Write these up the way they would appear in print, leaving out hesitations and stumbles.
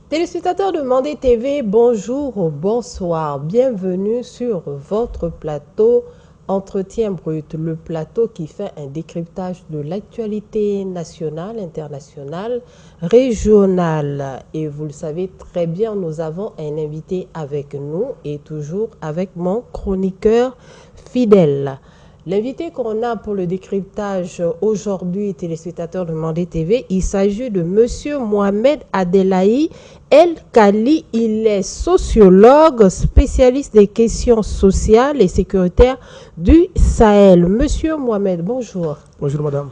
Téléspectateurs de Mandé TV, bonjour ou bonsoir. Bienvenue sur votre plateau Entretien Brut, le plateau qui fait un décryptage de l'actualité nationale, internationale, régionale. Et vous le savez très bien, nous avons un invité avec nous et toujours avec mon chroniqueur fidèle. L'invité qu'on a pour le décryptage aujourd'hui, téléspectateurs de Mandé TV, il s'agit de Monsieur Mohamed Adelaï El Kali. Il est sociologue, spécialiste des questions sociales et sécuritaires du Sahel. Monsieur Mohamed, bonjour. Bonjour madame.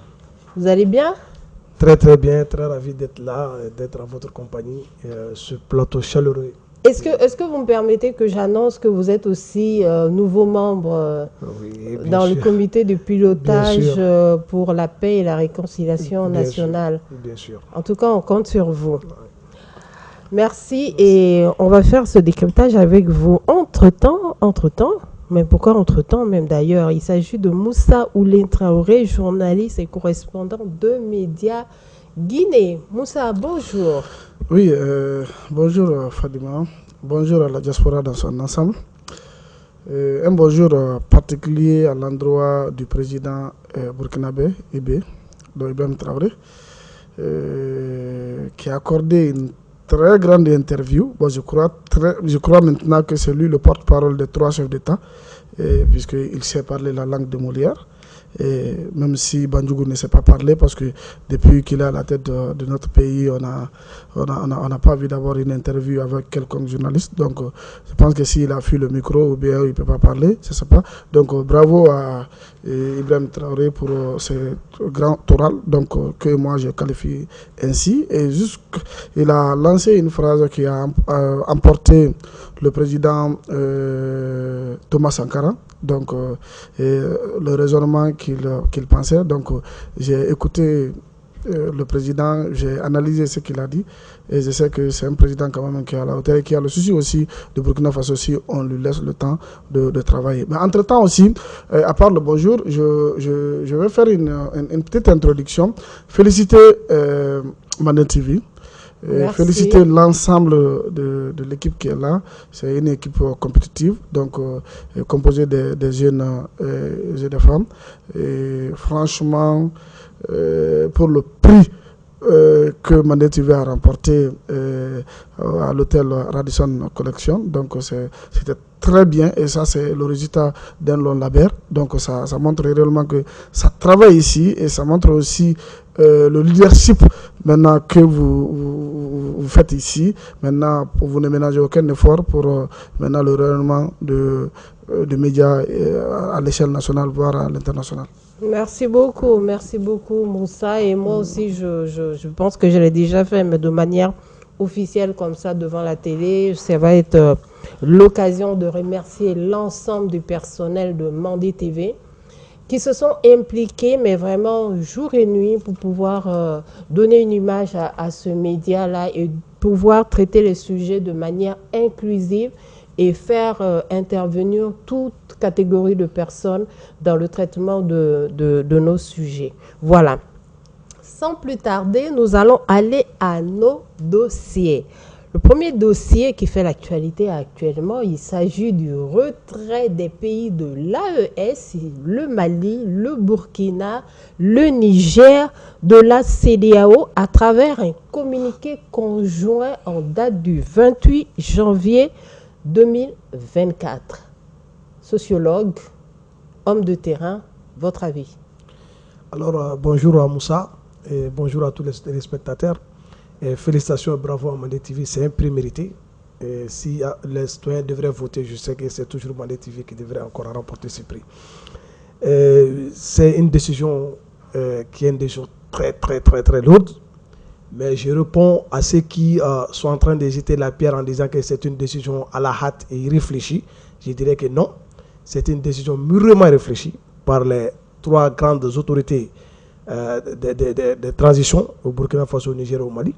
Vous allez bien? Très très bien, très ravi d'être là, d'être à votre compagnie, ce plateau chaleureux. Est-ce que vous me permettez que j'annonce que vous êtes aussi nouveau membre dans le comité de pilotage pour la paix et la réconciliation nationale? Bien sûr. En tout cas, on compte sur vous. Merci et on va faire ce décryptage avec vous. Entre-temps, mais pourquoi entre-temps même d'ailleurs, il s'agit de Moussa Oulin Traoré, journaliste et correspondant de Médias Guinée. Moussa, bonjour. Oui, bonjour Fadima, bonjour à la diaspora dans son ensemble. Un bonjour particulier à l'endroit du président burkinabé, Ibrahim Traoré, qui a accordé une très grande interview. Bon, je crois maintenant que c'est lui le porte-parole des 3 chefs d'État, puisqu'il sait parler la langue de Molière. Et même si Bandjougou ne sait pas parler, parce que depuis qu'il est à la tête de notre pays, on n'a pas vu d'avoir une interview avec quelconque journaliste. Donc je pense que s'il a fui le micro ou bien il ne peut pas parler, je ne sais pas. Donc bravo à Ibrahim Traoré pour ce grand oral, donc que moi je qualifie ainsi. Et juste, il a lancé une phrase qui a emporté le président Thomas Sankara. Donc, le raisonnement qu'il pensait. Donc, j'ai écouté le président, j'ai analysé ce qu'il a dit. Et je sais que c'est un président quand même qui est à la hauteur et qui a le souci aussi de Burkina Faso si on lui laisse le temps de travailler. Mais entre-temps aussi, à part le bonjour, je vais faire une petite introduction. Féliciter Mandé TV. Féliciter l'ensemble de l'équipe qui est là. C'est une équipe compétitive, donc composée des jeunes et des femmes. Et franchement, pour le prix que Mandé TV a remporté à l'hôtel Radisson Collection, donc c'était très bien, et ça c'est le résultat d'un long labeur. Donc ça montre réellement que ça travaille ici, et ça montre aussi le leadership maintenant que vous faites ici. Maintenant, vous ne ménagez aucun effort pour maintenant le rayonnement de médias à l'échelle nationale, voire à l'international. Merci beaucoup Moussa. Et moi aussi, je pense que je l'ai déjà fait, mais de manière officielle comme ça devant la télé. Ça va être l'occasion de remercier l'ensemble du personnel de Mandé TV qui se sont impliqués, mais vraiment jour et nuit, pour pouvoir donner une image à ce média-là et pouvoir traiter les sujets de manière inclusive et faire intervenir toute catégorie de personnes dans le traitement de nos sujets. Voilà. Sans plus tarder, nous allons aller à nos dossiers. Le premier dossier qui fait l'actualité actuellement, il s'agit du retrait des pays de l'AES, le Mali, le Burkina, le Niger, de la CEDEAO à travers un communiqué conjoint en date du 28 janvier 2024. Sociologue, homme de terrain, votre avis? Alors, bonjour à Moussa et bonjour à tous les téléspectateurs. Et félicitations et bravo à Mandé TV, c'est un prix mérité. Et si les citoyens devraient voter, je sais que c'est toujours Mandé TV qui devrait encore remporter ce prix. C'est une décision qui est une décision très lourde. Mais je réponds à ceux qui sont en train de jeter la pierre en disant que c'est une décision à la hâte et irréfléchie. Je dirais que non, c'est une décision mûrement réfléchie par les 3 grandes autorités de transition au Burkina Faso, au Niger et au Mali.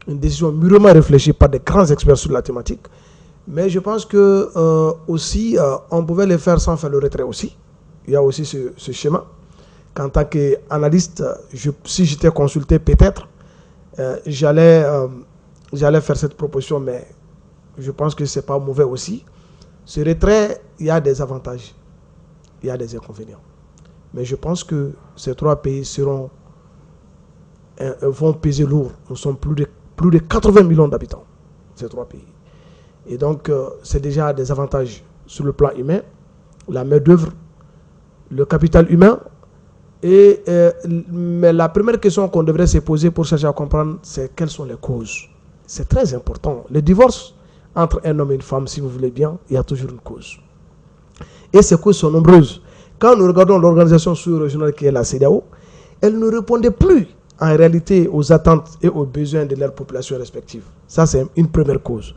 Une décision mûrement réfléchie par des grands experts sur la thématique. Mais je pense que aussi, on pouvait le faire sans faire le retrait aussi. Il y a aussi ce schéma. Qu'en tant qu'analyste, si j'étais consulté, peut-être, j'allais j'allais faire cette proposition, mais je pense que ce n'est pas mauvais aussi. Ce retrait, il y a des avantages, il y a des inconvénients. Mais je pense que ces 3 pays vont peser lourd. Nous sommes plus de 80 millions d'habitants, ces 3 pays. Et donc, c'est déjà des avantages sur le plan humain, la main-d'œuvre, le capital humain. Mais la première question qu'on devrait se poser pour chercher à comprendre, c'est quelles sont les causes. C'est très important. Le divorce entre un homme et une femme, si vous voulez bien, il y a toujours une cause. Et ces causes sont nombreuses. Quand nous regardons l'organisation sous-régionale qui est la CEDEAO, elle ne répondait plus en réalité aux attentes et aux besoins de leurs populations respectives. Ça, c'est une première cause.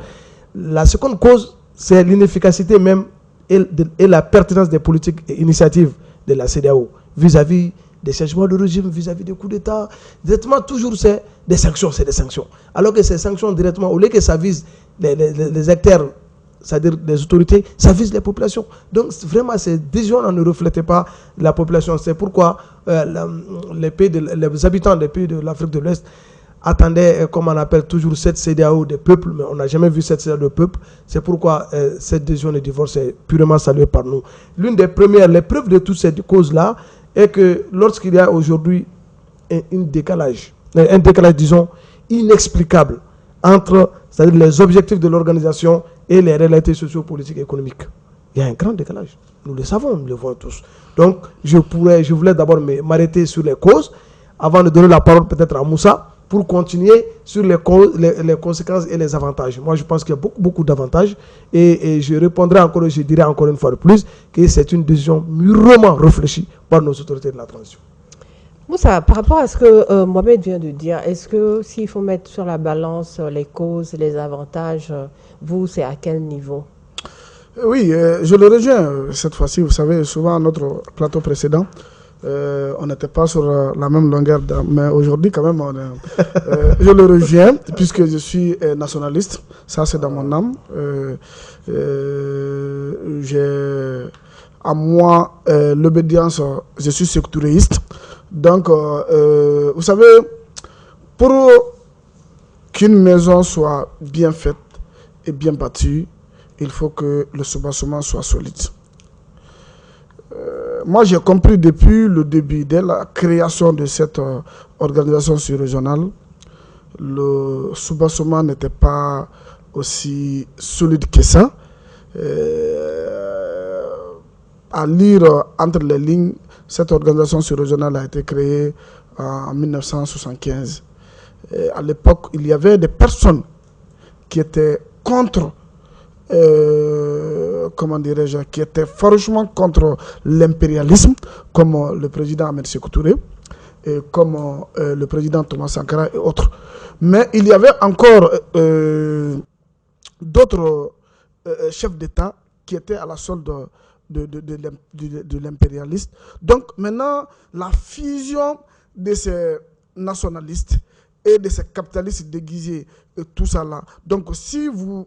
La seconde cause, c'est l'inefficacité même et la pertinence des politiques et initiatives de la CEDEAO vis-à-vis des changements de régime, vis-à-vis des coups d'État. Directement, toujours, c'est des sanctions, Alors que ces sanctions, directement, au lieu que ça vise les acteurs, c'est-à-dire les autorités, ça vise les populations. Donc, vraiment, ces décisions ne reflétaient pas la population. C'est pourquoi les habitants des pays de l'Afrique de l'Ouest attendaient, comme on appelle toujours, cette CEDEAO des peuples, mais on n'a jamais vu cette CEDEAO des peuples. C'est pourquoi cette décision de divorce est purement saluée par nous. L'une des premières, les preuves de toutes ces causes-là, est que lorsqu'il y a aujourd'hui un décalage, disons, inexplicable entre, c'est-à-dire les objectifs de l'organisation et les réalités socio-politiques et économiques. Il y a un grand décalage. Nous le savons, nous le voyons tous. Donc, je voulais d'abord m'arrêter sur les causes, avant de donner la parole peut-être à Moussa, pour continuer sur les conséquences et les avantages. Moi, je pense qu'il y a beaucoup d'avantages, et je répondrai encore, je dirai encore une fois de plus, que c'est une décision mûrement réfléchie par nos autorités de la transition. Moussa, par rapport à ce que Mohamed vient de dire, est-ce que s'il faut mettre sur la balance les causes, les avantages, vous, c'est à quel niveau? Oui, je le rejoins cette fois-ci. Vous savez, souvent à notre plateau précédent, on n'était pas sur la même longueur d'onde, mais aujourd'hui quand même, je le rejoins puisque je suis nationaliste. Ça, c'est dans mon âme. J'ai à moi l'obédience, je suis sectouriste. Donc, vous savez, pour qu'une maison soit bien faite et bien bâtie, il faut que le soubassement soit solide. Moi, j'ai compris depuis le début, dès la création de cette organisation sur-régionale, le soubassement n'était pas aussi solide que ça. À lire entre les lignes, cette organisation sur-régionale a été créée en 1975. À l'époque, il y avait des personnes qui étaient contre, comment dirais-je, qui étaient farouchement contre l'impérialisme, comme le président Ahmed Sékou Touré, et comme le président Thomas Sankara et autres. Mais il y avait encore d'autres chefs d'État qui étaient à la solde de l'impérialiste. Donc maintenant, la fusion de ces nationalistes et de ces capitalistes déguisés, et tout ça là. Donc si vous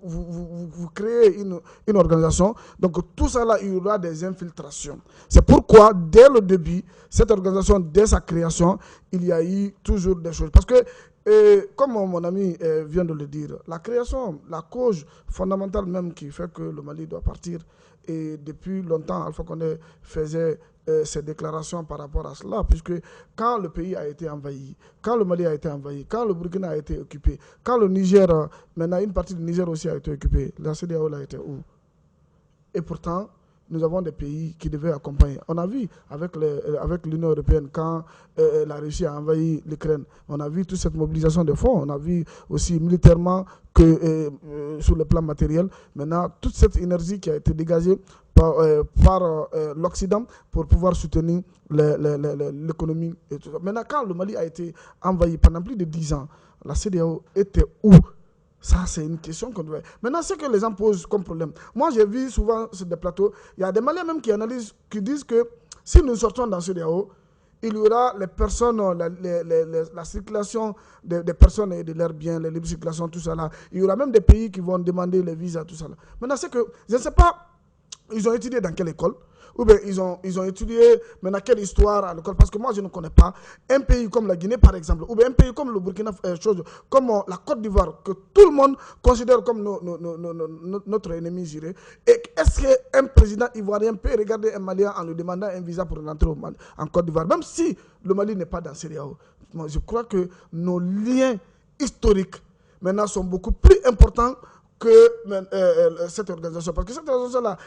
créez une organisation, donc tout ça là, il y aura des infiltrations. C'est pourquoi, dès le début, cette organisation, dès sa création, il y a eu toujours des choses. Parce que, comme mon ami vient de le dire, la création, la cause fondamentale même qui fait que le Mali doit partir, et depuis longtemps, Alpha Condé faisait ces déclarations par rapport à cela, puisque quand le pays a été envahi, quand le Mali a été envahi, quand le Burkina a été occupé, quand le Niger, maintenant une partie du Niger aussi a été occupée, la CEDEAO a été où? Et pourtant, nous avons des pays qui devaient accompagner. On a vu avec l'Union européenne, quand la Russie a envahi l'Ukraine, on a vu toute cette mobilisation de fonds, on a vu aussi militairement que sur le plan matériel, maintenant toute cette énergie qui a été dégagée par l'Occident pour pouvoir soutenir l'économie. Et tout ça. Maintenant, quand le Mali a été envahi pendant plus de 10 ans, la CEDEAO était où? Ça, c'est une question qu'on doit... Maintenant, c'est que les gens posent comme problème. Moi, j'ai vu souvent sur des plateaux, il y a des Maliens même qui analysent, qui disent que si nous sortons dans ce CEDEAO, il y aura les personnes, la circulation des personnes et de leurs biens, les libres circulations, tout ça là. Il y aura même des pays qui vont demander les visas, tout ça là. Maintenant, c'est que, je ne sais pas ils ont étudié dans quelle école? Ou bien ils ont étudié maintenant quelle histoire à l'école? Parce que moi, je ne connais pas un pays comme la Guinée, par exemple, ou bien un pays comme le Burkina, comme la Côte d'Ivoire, que tout le monde considère comme notre ennemi juré. Et est-ce qu'un président ivoirien peut regarder un Malien en lui demandant un visa pour rentrer en Côte d'Ivoire, même si le Mali n'est pas dans CEDEAO? Moi, je crois que nos liens historiques maintenant sont beaucoup plus importants que cette organisation. Parce que cette organisation-là,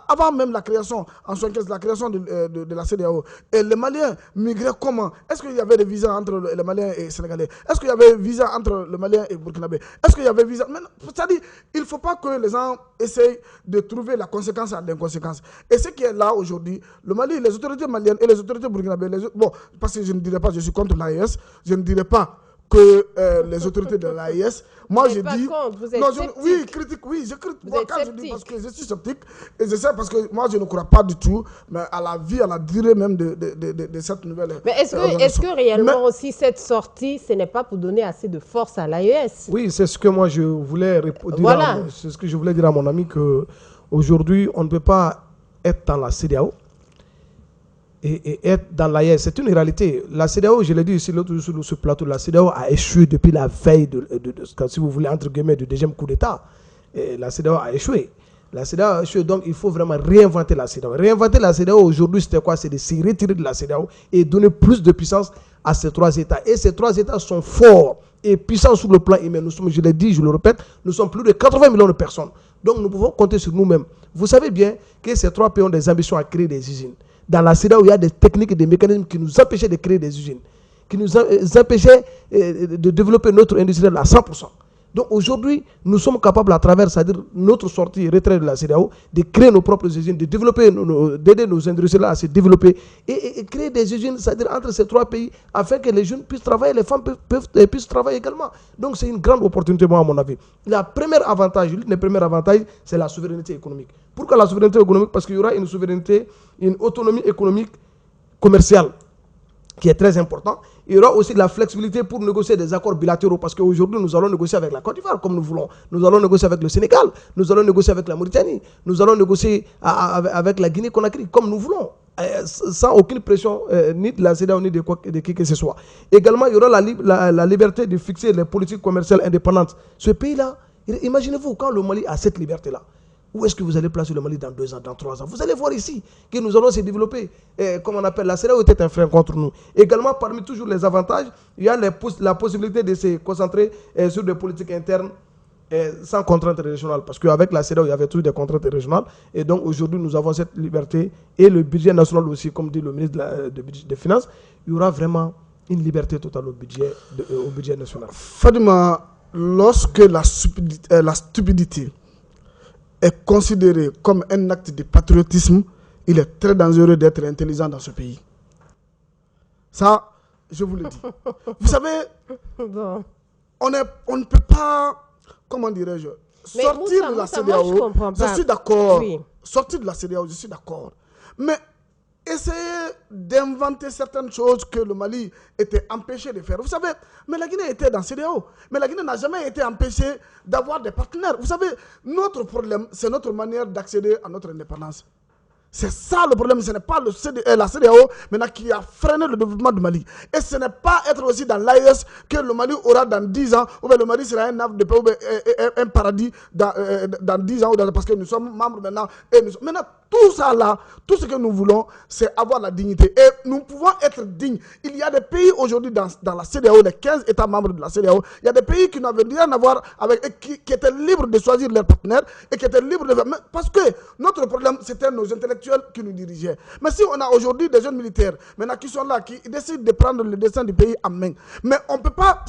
avant même la création, en 1975, la création de la CEDEAO, et les Maliens migraient comment? Est-ce qu'il y avait des visas entre les Maliens et les Sénégalais? Est-ce qu'il y avait des visas entre les Maliens et les Burkinabés? Est-ce qu'il y avait visas? C'est-à-dire, il ne faut pas que les gens essayent de trouver la conséquence à l'inconséquence. Et ce qui est là aujourd'hui, le Mali, les autorités maliennes et les autorités burkinabées, bon, parce que je ne dirais pas, je suis contre l'AES, je ne dirais pas que les autorités de l'AIS, moi je dis... Vous êtes sceptique. Oui, critique, oui, je critique. Moi, quand je dis parce que je suis sceptique, et je sais parce que moi je ne crois pas du tout, mais à la vie, à la durée même de cette nouvelle... Mais est-ce que réellement aussi cette sortie, ce n'est pas pour donner assez de force à l'AES? Oui, c'est ce que moi je voulais dire. Voilà. C'est ce que je voulais dire à mon ami, qu'aujourd'hui, on ne peut pas être dans la CEDEAO et être dans l'AES. C'est une réalité. La CEDEAO, je l'ai dit ici l'autre jour sur ce plateau, la CEDEAO a échoué depuis la veille si vous voulez, entre guillemets, du deuxième coup d'État. La CEDEAO a échoué. La CEDEAO a échoué, donc il faut vraiment réinventer la CEDEAO. Réinventer la CEDEAO aujourd'hui, c'était quoi? C'est de se retirer de la CEDEAO et donner plus de puissance à ces trois États. Et ces trois États sont forts et puissants sur le plan humain. Nous sommes, je l'ai dit, je le répète, nous sommes plus de 80 millions de personnes. Donc nous pouvons compter sur nous-mêmes. Vous savez bien que ces trois pays ont des ambitions à créer des usines. Dans la CEDEAO, il y a des techniques et des mécanismes qui nous empêchaient de créer des usines, qui nous empêchaient de développer notre industrie à 100%. Donc aujourd'hui, nous sommes capables, à travers, c'est-à-dire notre sortie et retrait de la CEDEAO, de créer nos propres usines, de développer, d'aider nos industriels à se développer et créer des usines, c'est-à-dire entre ces trois pays, afin que les jeunes puissent travailler, les femmes puissent travailler également. Donc c'est une grande opportunité, moi, à mon avis. L'un des premiers avantages, c'est la souveraineté économique. Pourquoi la souveraineté économique? Parce qu'il y aura une souveraineté, une autonomie économique commerciale qui est très important. Il y aura aussi la flexibilité pour négocier des accords bilatéraux, parce qu'aujourd'hui, nous allons négocier avec la Côte d'Ivoire comme nous voulons. Nous allons négocier avec le Sénégal, nous allons négocier avec la Mauritanie, nous allons négocier avec la Guinée-Conakry comme nous voulons, sans aucune pression ni de la CEDEAO ni de qui que ce soit. Également, il y aura la liberté de fixer les politiques commerciales indépendantes. Ce pays-là, imaginez-vous, quand le Mali a cette liberté-là, où est-ce que vous allez placer le Mali dans 2 ans, dans 3 ans? Vous allez voir ici que nous allons se développer. Comme on appelle, la CEDEAO était un frein contre nous. Également, parmi toujours les avantages, il y a la possibilité de se concentrer sur des politiques internes sans contraintes régionales. Parce qu'avec la CEDEAO, il y avait toujours des contraintes régionales. Et donc aujourd'hui, nous avons cette liberté. Et le budget national aussi, comme dit le ministre des Finances, il y aura vraiment une liberté totale au budget national. Fadima, lorsque la stupidité est considéré comme un acte de patriotisme, il est très dangereux d'être intelligent dans ce pays. Ça, je vous le dis. Vous savez, bon. on ne peut pas, comment dirais-je, sortir de la CEDEAO, je suis d'accord. Oui. Sortir de la CEDEAO, je suis d'accord. Mais essayer d'inventer certaines choses que le Mali était empêché de faire. Vous savez, mais la Guinée était dans CEDEAO. Mais la Guinée n'a jamais été empêchée d'avoir des partenaires. Vous savez, notre problème, c'est notre manière d'accéder à notre indépendance. C'est ça le problème, ce n'est pas la CEDEAO maintenant qui a freiné le développement du Mali. Et ce n'est pas être aussi dans l'AES que le Mali aura dans 10 ans, ou bien le Mali sera un havre de paix, ou bien un paradis dans 10 ans, parce que nous sommes membres maintenant. Maintenant, tout ça là, tout ce que nous voulons, c'est avoir la dignité. Et nous pouvons être dignes. Il y a des pays aujourd'hui dans la CEDEAO, les 15 États membres de la CEDEAO, il y a des pays qui n'avaient rien à voir avec, qui étaient libres de choisir leurs partenaires et qui étaient libres de faire. Parce que notre problème, c'était nos intellectuels qui nous dirigeaient. Mais si on a aujourd'hui des jeunes militaires maintenant qui sont là, qui décident de prendre le destin du pays en main, mais on ne peut pas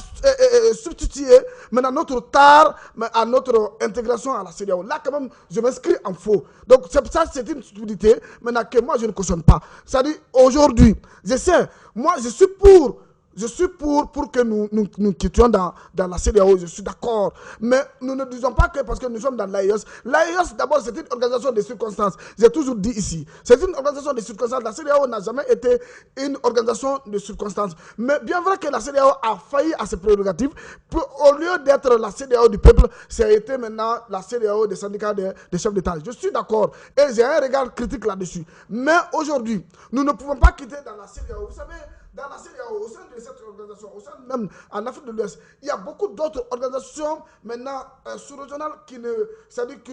substituer maintenant notre tard à notre intégration à la CEDEAO. Là, quand même, je m'inscris en faux. Donc, ça, c'est une stupidité maintenant que moi, je ne cautionne pas. C'est-à-dire, aujourd'hui, je sais, moi, je suis pour Je suis pour que nous quittions dans la CEDEAO, je suis d'accord. Mais nous ne disons pas que parce que nous sommes dans l'AES. L'AES, d'abord, c'est une organisation de circonstances. J'ai toujours dit ici. C'est une organisation de circonstances. La CEDEAO n'a jamais été une organisation de circonstances. Mais bien vrai que la CEDEAO a failli à ses prérogatives. Au lieu d'être la CEDEAO du peuple, ça a été maintenant la CEDEAO des syndicats des chefs d'État. Je suis d'accord. Et j'ai un regard critique là-dessus. Mais aujourd'hui, nous ne pouvons pas quitter dans la CEDEAO. Vous savez, dans la CEDEAO, au sein de cette organisation, au sein même en Afrique de l'Ouest, il y a beaucoup d'autres organisations maintenant sous-régionales qui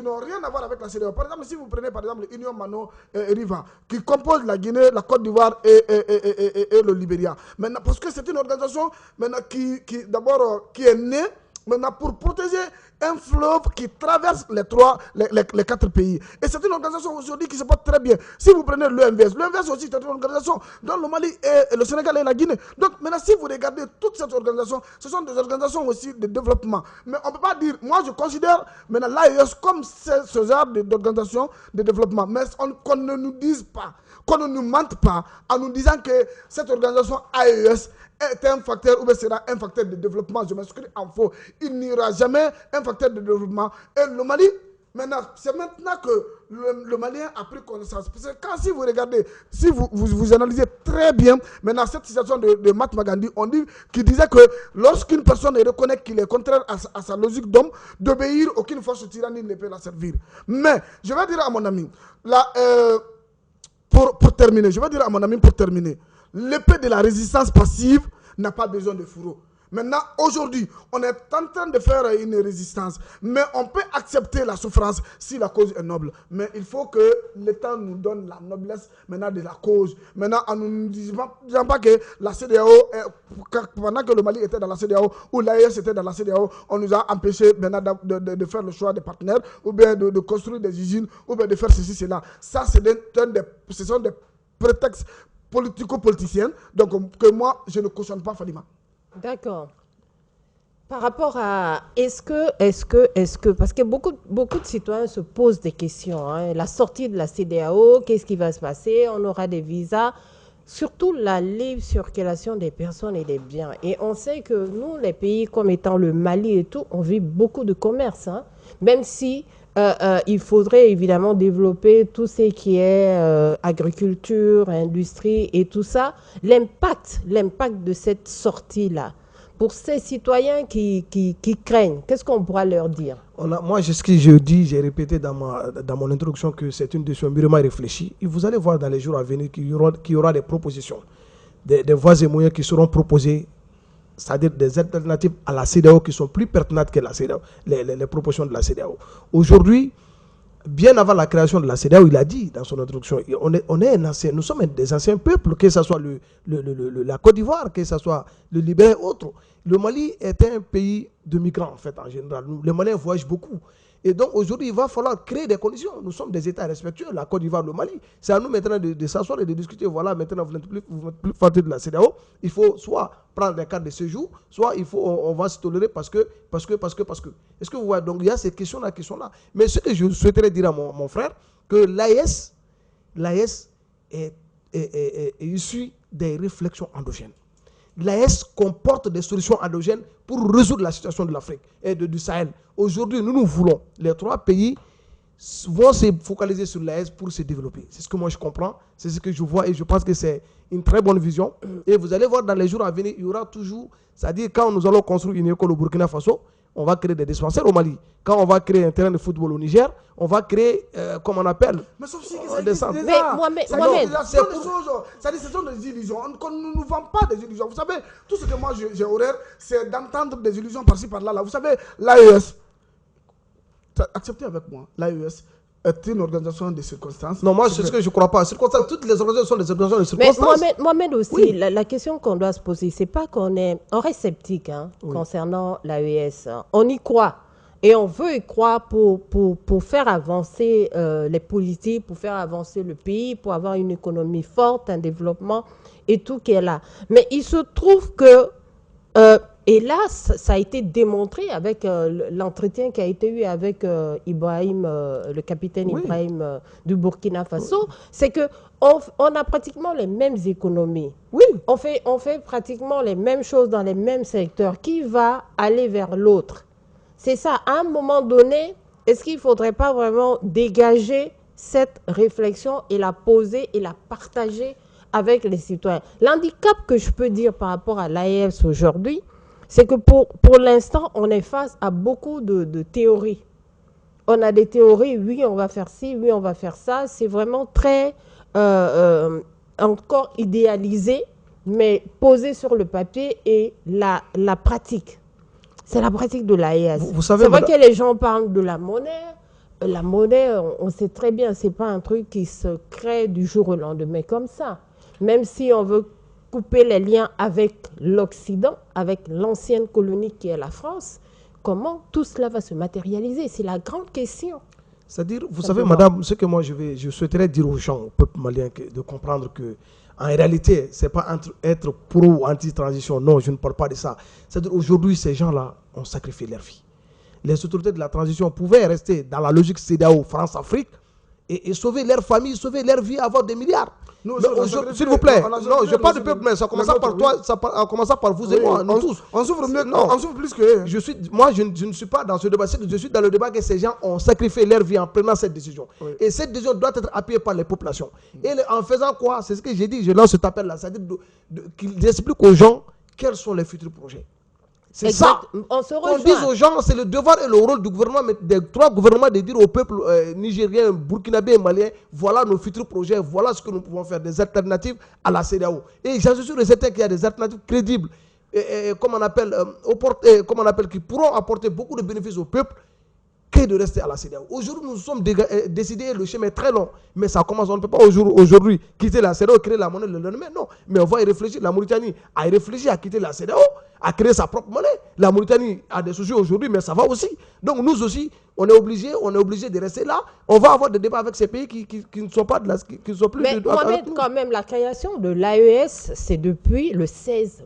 n'ont rien à voir avec la CEDEAO. Par exemple, si vous prenez par exemple l'Union Mano Riva, qui compose la Guinée, la Côte d'Ivoire et le Libéria. Maintenant, parce que c'est une organisation maintenant qui est née maintenant pour protéger un fleuve qui traverse les 4 pays. Et c'est une organisation aujourd'hui qui se porte très bien. Si vous prenez l'UMVS aussi c'est une organisation dans le Mali et le Sénégal et la Guinée. Donc maintenant si vous regardez toutes ces organisations, ce sont des organisations aussi de développement. Mais on ne peut pas dire, moi je considère maintenant l'AES comme ce genre d'organisation de développement. Mais qu'on ne nous dise pas, qu'on ne nous mente pas en nous disant que cette organisation AES est un facteur ou bien sera un facteur de développement. Je m'inscris en faux. Il n'y aura jamais un facteur de développement. Et le Mali, maintenant, c'est maintenant que le Malien a pris connaissance. Parce que quand si vous regardez, si vous analysez très bien, maintenant cette situation de Mahatma Gandhi, on dit qu'il disait que lorsqu'une personne reconnaît qu'il est contraire à sa logique d'homme, d'obéir, aucune force tyrannique ne peut la servir. Mais, je vais dire à mon ami, là, pour terminer, l'épée de la résistance passive n'a pas besoin de fourreau. Maintenant, aujourd'hui, on est en train de faire une résistance, mais on peut accepter la souffrance si la cause est noble. Mais il faut que l'État nous donne la noblesse maintenant de la cause. Maintenant, en ne disant pas que la CEDEAO, pendant que le Mali était dans la CEDEAO ou l'AES était dans la CEDEAO, on nous a empêché maintenant de faire le choix des partenaires ou bien de construire des usines ou bien de faire ceci, cela. Ça, ce sont des prétextes politico-politiciens, donc que moi, je ne cautionne pas, Fadima. D'accord. Par rapport à est-ce que, parce que beaucoup de citoyens se posent des questions, hein. La sortie de la CEDEAO, qu'est-ce qui va se passer? On aura des visas, surtout la libre circulation des personnes et des biens. Et on sait que nous, les pays comme étant le Mali et tout, on vit beaucoup de commerce, hein. Même si il faudrait évidemment développer tout ce qui est agriculture, industrie et tout ça. L'impact de cette sortie-là, pour ces citoyens qui craignent, qu'est-ce qu'on pourra leur dire? Moi, ce que je dis, j'ai répété dans mon introduction que c'est une décision mûrement réfléchie. Et vous allez voir dans les jours à venir qu'il y aura des propositions, des voies et moyens qui seront proposés, c'est-à-dire des alternatives à la CEDEAO qui sont plus pertinentes que la CEDEAO, les propositions de la CEDEAO. Aujourd'hui, bien avant la création de la CEDEAO, il a dit dans son introduction, nous sommes des anciens peuples, que ce soit la Côte d'Ivoire, que ce soit le Libéria et autres. Le Mali est un pays de migrants, en fait, en général. Les Maliens voyagent beaucoup. Et donc, aujourd'hui, il va falloir créer des conditions. Nous sommes des États respectueux, la Côte d'Ivoire, le Mali. C'est à nous maintenant de s'asseoir et de discuter. Voilà, maintenant, vous n'êtes plus partie de la CEDEAO. Il faut soit prendre des cartes de séjour, soit on va se tolérer parce que. Est-ce que vous voyez? Donc, il y a ces questions-là qui sont là. Mais ce que je souhaiterais dire à mon frère, que l'AES est issue des réflexions endogènes. L'AES comporte des solutions endogènes pour résoudre la situation de l'Afrique et du Sahel. Aujourd'hui, nous voulons, les 3 pays vont se focaliser sur l'AES pour se développer. C'est ce que moi je comprends, c'est ce que je vois et je pense que c'est une très bonne vision. Et vous allez voir dans les jours à venir, il y aura toujours, c'est-à-dire quand nous allons construire une école au Burkina Faso, on va créer des dispensaires au Mali. Quand on va créer un terrain de football au Niger, on va créer, comme on appelle, mais sauf si des centres. Mais Mohamed, ce sont des illusions. On ne nous vend pas des illusions. Vous savez, tout ce que moi j'ai horreur, c'est d'entendre des illusions par-ci par-là. Vous savez, l'AES, acceptez avec moi, l'AES est une organisation de circonstances. Non, moi, c'est ce que je ne crois pas. Toutes les organisations sont des organisations de circonstances. Mais Mohamed aussi, oui. La question qu'on doit se poser, c'est pas qu'on reste sceptique, hein, oui, concernant l'AES. On y croit. Et on veut y croire pour faire avancer les politiques, pour faire avancer le pays, pour avoir une économie forte, un développement et tout qui est là. Mais il se trouve que Et là, ça a été démontré avec l'entretien qui a été eu avec Ibrahim, le capitaine Ibrahim du Burkina Faso. C'est que on a pratiquement les mêmes économies. Oui. On fait pratiquement les mêmes choses dans les mêmes secteurs. Qui va aller vers l'autre? C'est ça. À un moment donné, est-ce qu'il ne faudrait pas vraiment dégager cette réflexion et la poser et la partager avec les citoyens? L'handicap que je peux dire par rapport à l'AES aujourd'hui, c'est que pour l'instant, on est face à beaucoup de théories. On a des théories, oui, on va faire ci, oui, on va faire ça. C'est vraiment très encore idéalisé, mais posé sur le papier et la pratique. C'est la pratique de l'AES. C'est vrai que les gens parlent de la monnaie. La monnaie, on sait très bien, ce n'est pas un truc qui se crée du jour au lendemain comme ça. Même si on veut couper les liens avec l'Occident, avec l'ancienne colonie qui est la France, comment tout cela va se matérialiser? C'est la grande question. C'est-à-dire, vous savez, madame, ce que moi je souhaiterais dire aux gens, au peuple malien, de comprendre que en réalité, ce n'est pas être pro ou anti-transition. Non, je ne parle pas de ça. C'est-à-dire, aujourd'hui, ces gens-là ont sacrifié leur vie. Les autorités de la transition pouvaient rester dans la logique CEDEAO, France-Afrique, et sauver leur famille, sauver leur vie, avoir des milliards. S'il vous plaît, non, je parle du peuple, mais ça commence par toi, ça commence par vous et moi, nous tous. On souffre mieux, on souffre plus que... Moi, je ne suis pas dans ce débat, je suis dans le débat que ces gens ont sacrifié leur vie en prenant cette décision. Oui. Et cette décision doit être appuyée par les populations. Et en faisant quoi? C'est ce que j'ai dit, je lance cet appel-là, c'est-à-dire qu'ils expliquent aux gens quels sont les futurs projets. C'est ça. On dit aux gens, c'est le devoir et le rôle du gouvernement, des trois gouvernements, de dire au peuple nigérien, burkinabé et malien, voilà nos futurs projets, voilà ce que nous pouvons faire, des alternatives à la CEDEAO. Et j'en suis sûr et certain qu'il y a des alternatives crédibles, comme on appelle, qui pourront apporter beaucoup de bénéfices au peuple, que de rester à la CEDEAO. Aujourd'hui, nous sommes décidés, le chemin est très long, mais ça commence, on ne peut pas aujourd'hui quitter la CEDEAO, créer la monnaie le lendemain, non. Mais on va y réfléchir, la Mauritanie a réfléchi à quitter la CEDEAO, à créer sa propre monnaie. La Mauritanie a des soucis aujourd'hui, mais ça va aussi. Donc nous aussi, on est obligé de rester là. On va avoir des débats avec ces pays qui ne sont pas de la, qui ne sont plus. Mais Mohamed, quand même, la création de l'AES, c'est depuis le 16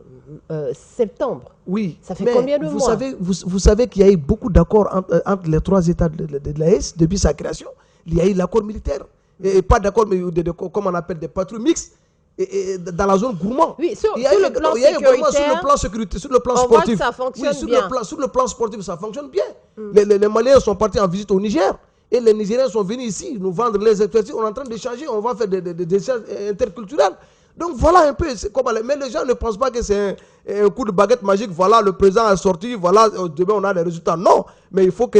septembre. Oui. Ça fait combien de mois? Vous savez qu'il y a eu beaucoup d'accords entre les trois États de l'AES depuis sa création. Il y a eu l'accord militaire. Et pas d'accord, mais comme on appelle des patrouilles mixtes. Et dans la zone gourmand. Oui, sur le plan sécuritaire, sur le plan sécurité, sur le plan sportif. Ça fonctionne bien. Sur le plan sportif, ça fonctionne bien. Les Maliens sont partis en visite au Niger. Et les Nigériens sont venus ici nous vendre les expertises. On est en train d'échanger, on va faire des échanges interculturels. Donc voilà un peu, mais les gens ne pensent pas que c'est un coup de baguette magique, voilà le président est sorti, voilà demain on a des résultats. Non, mais il faut que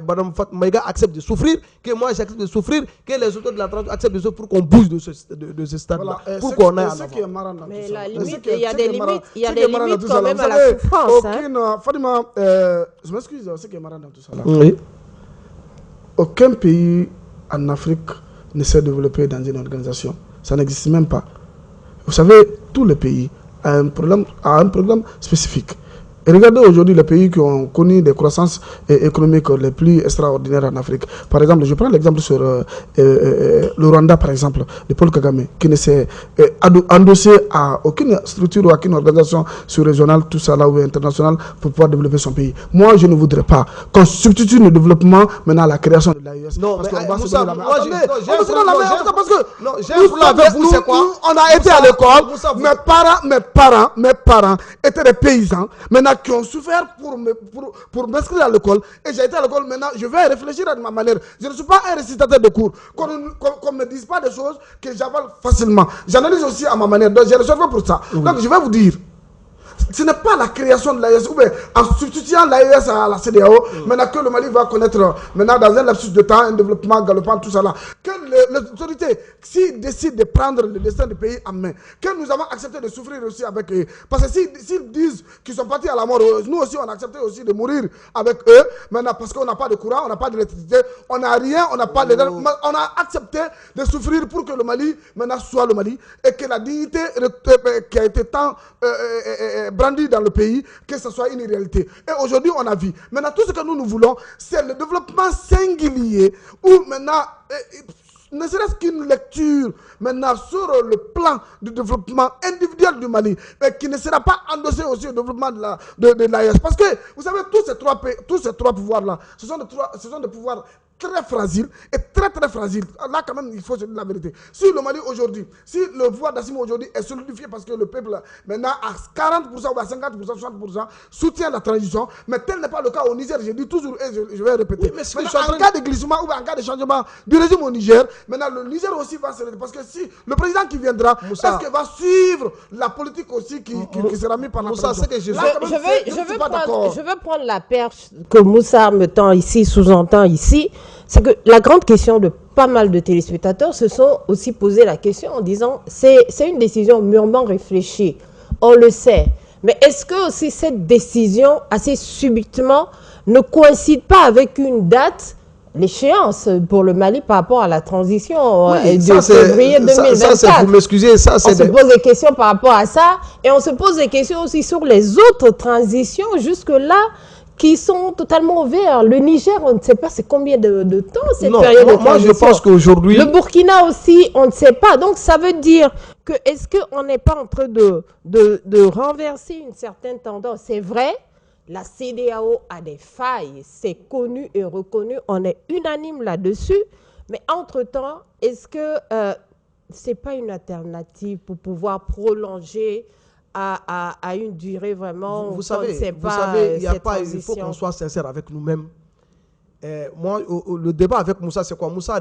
Mme Maïga accepte de souffrir, que moi j'accepte de souffrir, que les autorités de la transition acceptent de souffrir pour qu'on bouge de ce stade-là, voilà, pour qu'on aille en avant. Mais la limite, il y a des limites, il y a des limites quand même à la souffrance. Fadima, je m'excuse, ce qui est marrant dans tout ça là. Oui. Aucun pays en Afrique ne s'est développé dans une organisation. Ça n'existe même pas. Vous savez, tous les pays ont un programme spécifique. Et regardez aujourd'hui les pays qui ont connu des croissances économiques les plus extraordinaires en Afrique. Par exemple, je prends l'exemple sur le Rwanda, par exemple, de Paul Kagame, qui ne s'est endossé à aucune structure ou à aucune organisation sous-régionale, tout ça là ou internationale, pour pouvoir développer son pays. Moi, je ne voudrais pas qu'on substitue le développement maintenant à la création de l'AES. Non, parce mais qu'on va se Moussa, donner la moi, j'ai un problème avec vous, c'est quoi? On a été à l'école, mes parents étaient des paysans, maintenant qui ont souffert pour m'inscrire à l'école, et j'ai été à l'école, maintenant je vais réfléchir à ma manière. Je ne suis pas un récitateur de cours, qu'on ne me dise pas des choses que j'avale facilement. J'analyse aussi à ma manière, donc j'ai réservé pour ça. Donc je vais vous dire, ce n'est pas la création de l'AES, ou bien en substituant l'AES à la CEDEAO, maintenant que le Mali va connaître, maintenant dans un lapsus de temps, un développement galopant, tout ça là, que les autorités, s'ils décident de prendre le destin du pays en main, que nous avons accepté de souffrir aussi avec eux, parce que s'ils disent qu'ils sont partis à la mort, nous aussi on a accepté aussi de mourir avec eux, maintenant parce qu'on n'a pas de courant, on n'a pas d'électricité, on n'a rien, on n'a pas de... On a accepté de souffrir pour que le Mali, maintenant, soit le Mali, et que la dignité qui a été tant... brandi dans le pays, que ce soit une réalité. Et aujourd'hui, on a vu. Maintenant, tout ce que nous voulons, c'est le développement singulier où maintenant, ne serait-ce qu'une lecture maintenant sur le plan du développement individuel du Mali, mais qui ne sera pas endossé aussi au développement de l'AES. Parce que, vous savez, tous ces trois pouvoirs-là, ce sont des pouvoirs très fragiles et très très fragiles. Là, quand même, il faut se dire la vérité. Si le Mali aujourd'hui, si le pouvoir d'Assimi aujourd'hui est solidifié parce que le peuple, maintenant, à 40% ou à 50%, 60%, soutient la transition, mais tel n'est pas le cas au Niger. Je dis toujours, et je vais répéter. Oui, mais en cas de glissement ou en cas de changement du régime au Niger, maintenant, le Niger aussi va se... Parce que si le président qui viendra, est-ce qu'il va suivre la politique aussi qui sera mise par la transition? Je veux prendre la perche que Moussa me tend ici, sous-entend ici. C'est que la grande question de pas mal de téléspectateurs se sont aussi posé la question en disant c'est une décision mûrement réfléchie, on le sait, mais est-ce que aussi cette décision assez subitement ne coïncide pas avec une date, l'échéance pour le Mali par rapport à la transition de février 2024. Ça, vous m'excusez, ça c'est... On se pose des questions par rapport à ça et on se pose des questions aussi sur les autres transitions jusque-là qui sont totalement ouverts. Le Niger, on ne sait pas c'est combien de temps cette période de transition. Moi, je pense qu'aujourd'hui... Le Burkina aussi, on ne sait pas. Donc, ça veut dire que est-ce qu'on n'est pas en train de renverser une certaine tendance? C'est vrai, la CEDEAO a des failles. C'est connu et reconnu. On est unanime là-dessus. Mais entre-temps, est-ce que ce n'est pas une alternative pour pouvoir prolonger à une durée vraiment, vous savez, il faut qu'on soit sincère avec nous-mêmes. Moi, le débat avec Moussa, c'est quoi? Moussa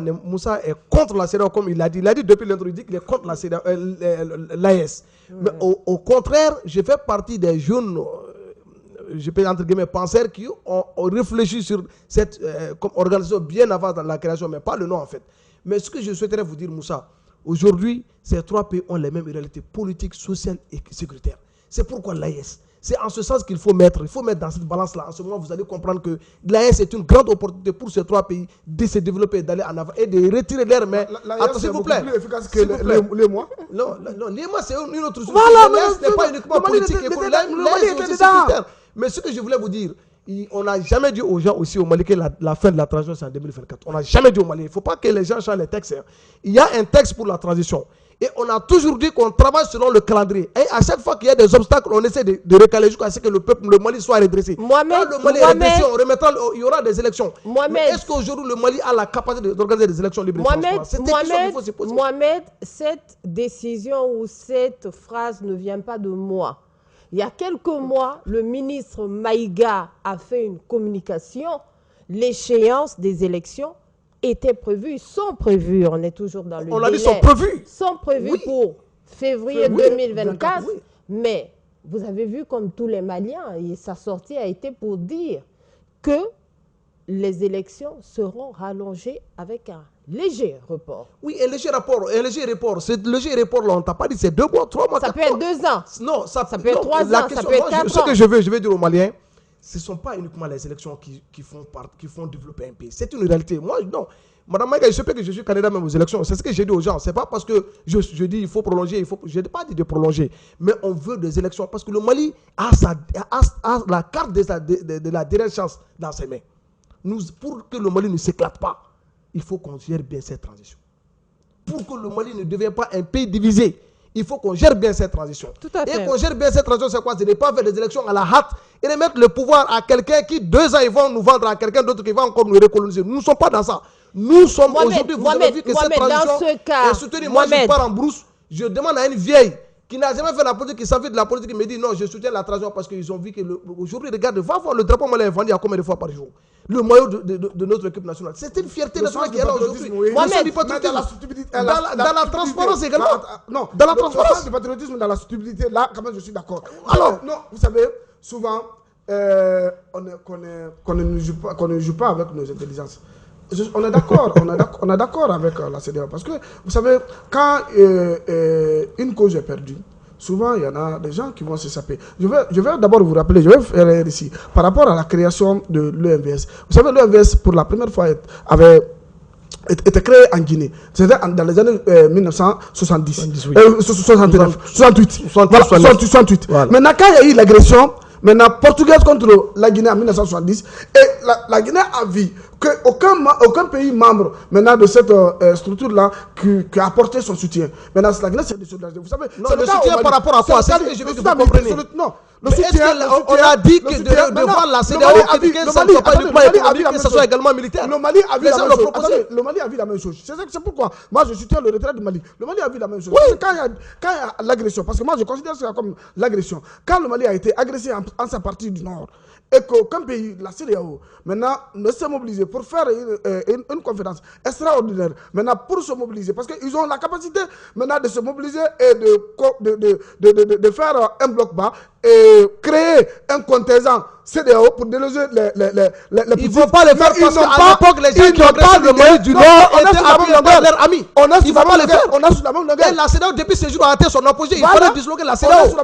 est contre la CEDEAO, comme il a dit. Il a dit depuis l'intro, il dit qu'il est contre l'AES. Mais au contraire, je fais partie des jeunes, je peux entre guillemets, penseurs qui ont réfléchi sur cette comme organisation bien avant la création, mais pas le nom en fait. Mais ce que je souhaiterais vous dire, Moussa, aujourd'hui, ces trois pays ont les mêmes réalités politiques, sociales et sécuritaires. C'est pourquoi l'AES, c'est en ce sens qu'il faut mettre dans cette balance-là. En ce moment, vous allez comprendre que l'AES est une grande opportunité pour ces trois pays de se développer, d'aller en avant et de retirer l'air. Mais s'il vous plaît. Plus efficace que les mois. Non, les mois, c'est une autre chose. L'AES n'est pas uniquement politique. L'AES est aussi sécuritaire. Mais ce que je voulais vous dire, on n'a jamais dit aux gens aussi au Mali que la fin de la transition c'est en 2024. On n'a jamais dit au Mali. Il ne faut pas que les gens changent les textes. Hein. Il y a un texte pour la transition. Et on a toujours dit qu'on travaille selon le calendrier. Et à chaque fois qu'il y a des obstacles, on essaie de recaler jusqu'à ce que le Mali soit redressé. Quand le Mali est redressé, il y aura des élections. Mais est-ce qu'aujourd'hui le Mali a la capacité d'organiser des élections libres et transparentes? Mohamed, cette décision ou cette phrase ne vient pas de moi. Il y a quelques mois, le ministre Maïga a fait une communication. L'échéance des élections était prévue, sont prévues. On est toujours dans le délai. On a dit sont prévues. Sont prévues pour février 2024. Oui. Mais vous avez vu comme tous les Maliens, et sa sortie a été pour dire que les élections seront rallongées avec un léger report. Oui, un léger report. Ce léger report, là, on ne t'a pas dit c'est 2 mois, 3 mois, 4 mois. Ça peut être 2 ans. Non, ça peut être 3 ans, ça peut être 4 ans. Ce que je veux dire aux Maliens, ce ne sont pas uniquement les élections qui font développer un pays. C'est une réalité. Moi, non. Madame Maïga, il se peut que je suis candidat même aux élections. C'est ce que j'ai dit aux gens. Ce n'est pas parce que je dis il faut prolonger. Je n'ai pas dit de prolonger. Mais on veut des élections parce que le Mali a la carte de la dernière chance dans ses mains. Pour que le Mali ne s'éclate pas, il faut qu'on gère bien cette transition. Pour que le Mali ne devienne pas un pays divisé, il faut qu'on gère bien cette transition. Tout à fait. Et qu'on gère bien cette transition, c'est quoi? Ce n'est pas faire des élections à la hâte et de mettre le pouvoir à quelqu'un qui, 2 ans, ils vont nous vendre à quelqu'un d'autre qui va encore nous recoloniser. Nous ne sommes pas dans ça. Nous sommes aujourd'hui, vous avez vu que cette transition est soutenue. Moi, je pars en brousse, je demande à une vieille qui n'a jamais fait la politique, qui s'en fait de la politique, qui me dit non, je soutiens la transition parce qu'ils ont vu que aujourd'hui, regarde, va voir le drapeau malien vendu à combien de fois par jour. Le maillot de notre équipe nationale. C'est une fierté nationale qui est là aujourd'hui. Dans la transparence également. Non, dans la transparence. Le sens du patriotisme, dans la stupidité, là, quand même, je suis d'accord. Alors, non, vous savez, souvent, qu'on ne joue pas avec nos intelligences. On est d'accord, on est d'accord avec la CEDEAO parce que vous savez, quand une cause est perdue, souvent il y en a des gens qui vont se saper. Je vais d'abord vous rappeler, je vais faire ici, par rapport à la création de l'EMVS. Vous savez, l'EMVS pour la première fois avait été créé en Guinée. C'était dans les années 1970, 68. Voilà. Maintenant, quand il y a eu l'agression portugaise contre la Guinée en 1970, et la Guinée a vu aucun pays membre maintenant de cette structure-là qui a apporté son soutien. Maintenant, c'est la Grèce, c'est de solidarité. Vous savez, non, le soutien par rapport à quoi? C'est ce que je veux que vous compreniez. Non. On a dit que devant la CEDEAO, que ça ne soit pas uniquement économique, que ça soit également militaire. Le Mali a vu la même chose. Le Mali a vu la même chose. C'est pourquoi moi je soutiens le retrait du Mali. Le Mali a vu la même chose. Oui. Quand il y a l'agression, parce que moi je considère ça comme l'agression. Quand le Mali a été agressé en sa partie du nord, et qu'aucun pays, la CEDEAO, maintenant, ne s'est mobilisé pour faire une conférence extraordinaire, maintenant, pour se mobiliser, parce qu'ils ont la capacité maintenant de se mobiliser et de faire un bloc bas et créer un contingent CEDEAO pour déloger les ils ne vont pas le faire parce qu'à l'époque, les gens qui ont agressé le Mali du Nord étaient appuyés par leurs amis. Ils ne vont pas le faire. On a sur la même longueur. Et la CEDEAO, depuis ce jour, a été son opposé. Il fallait disloquer la CEDEAO.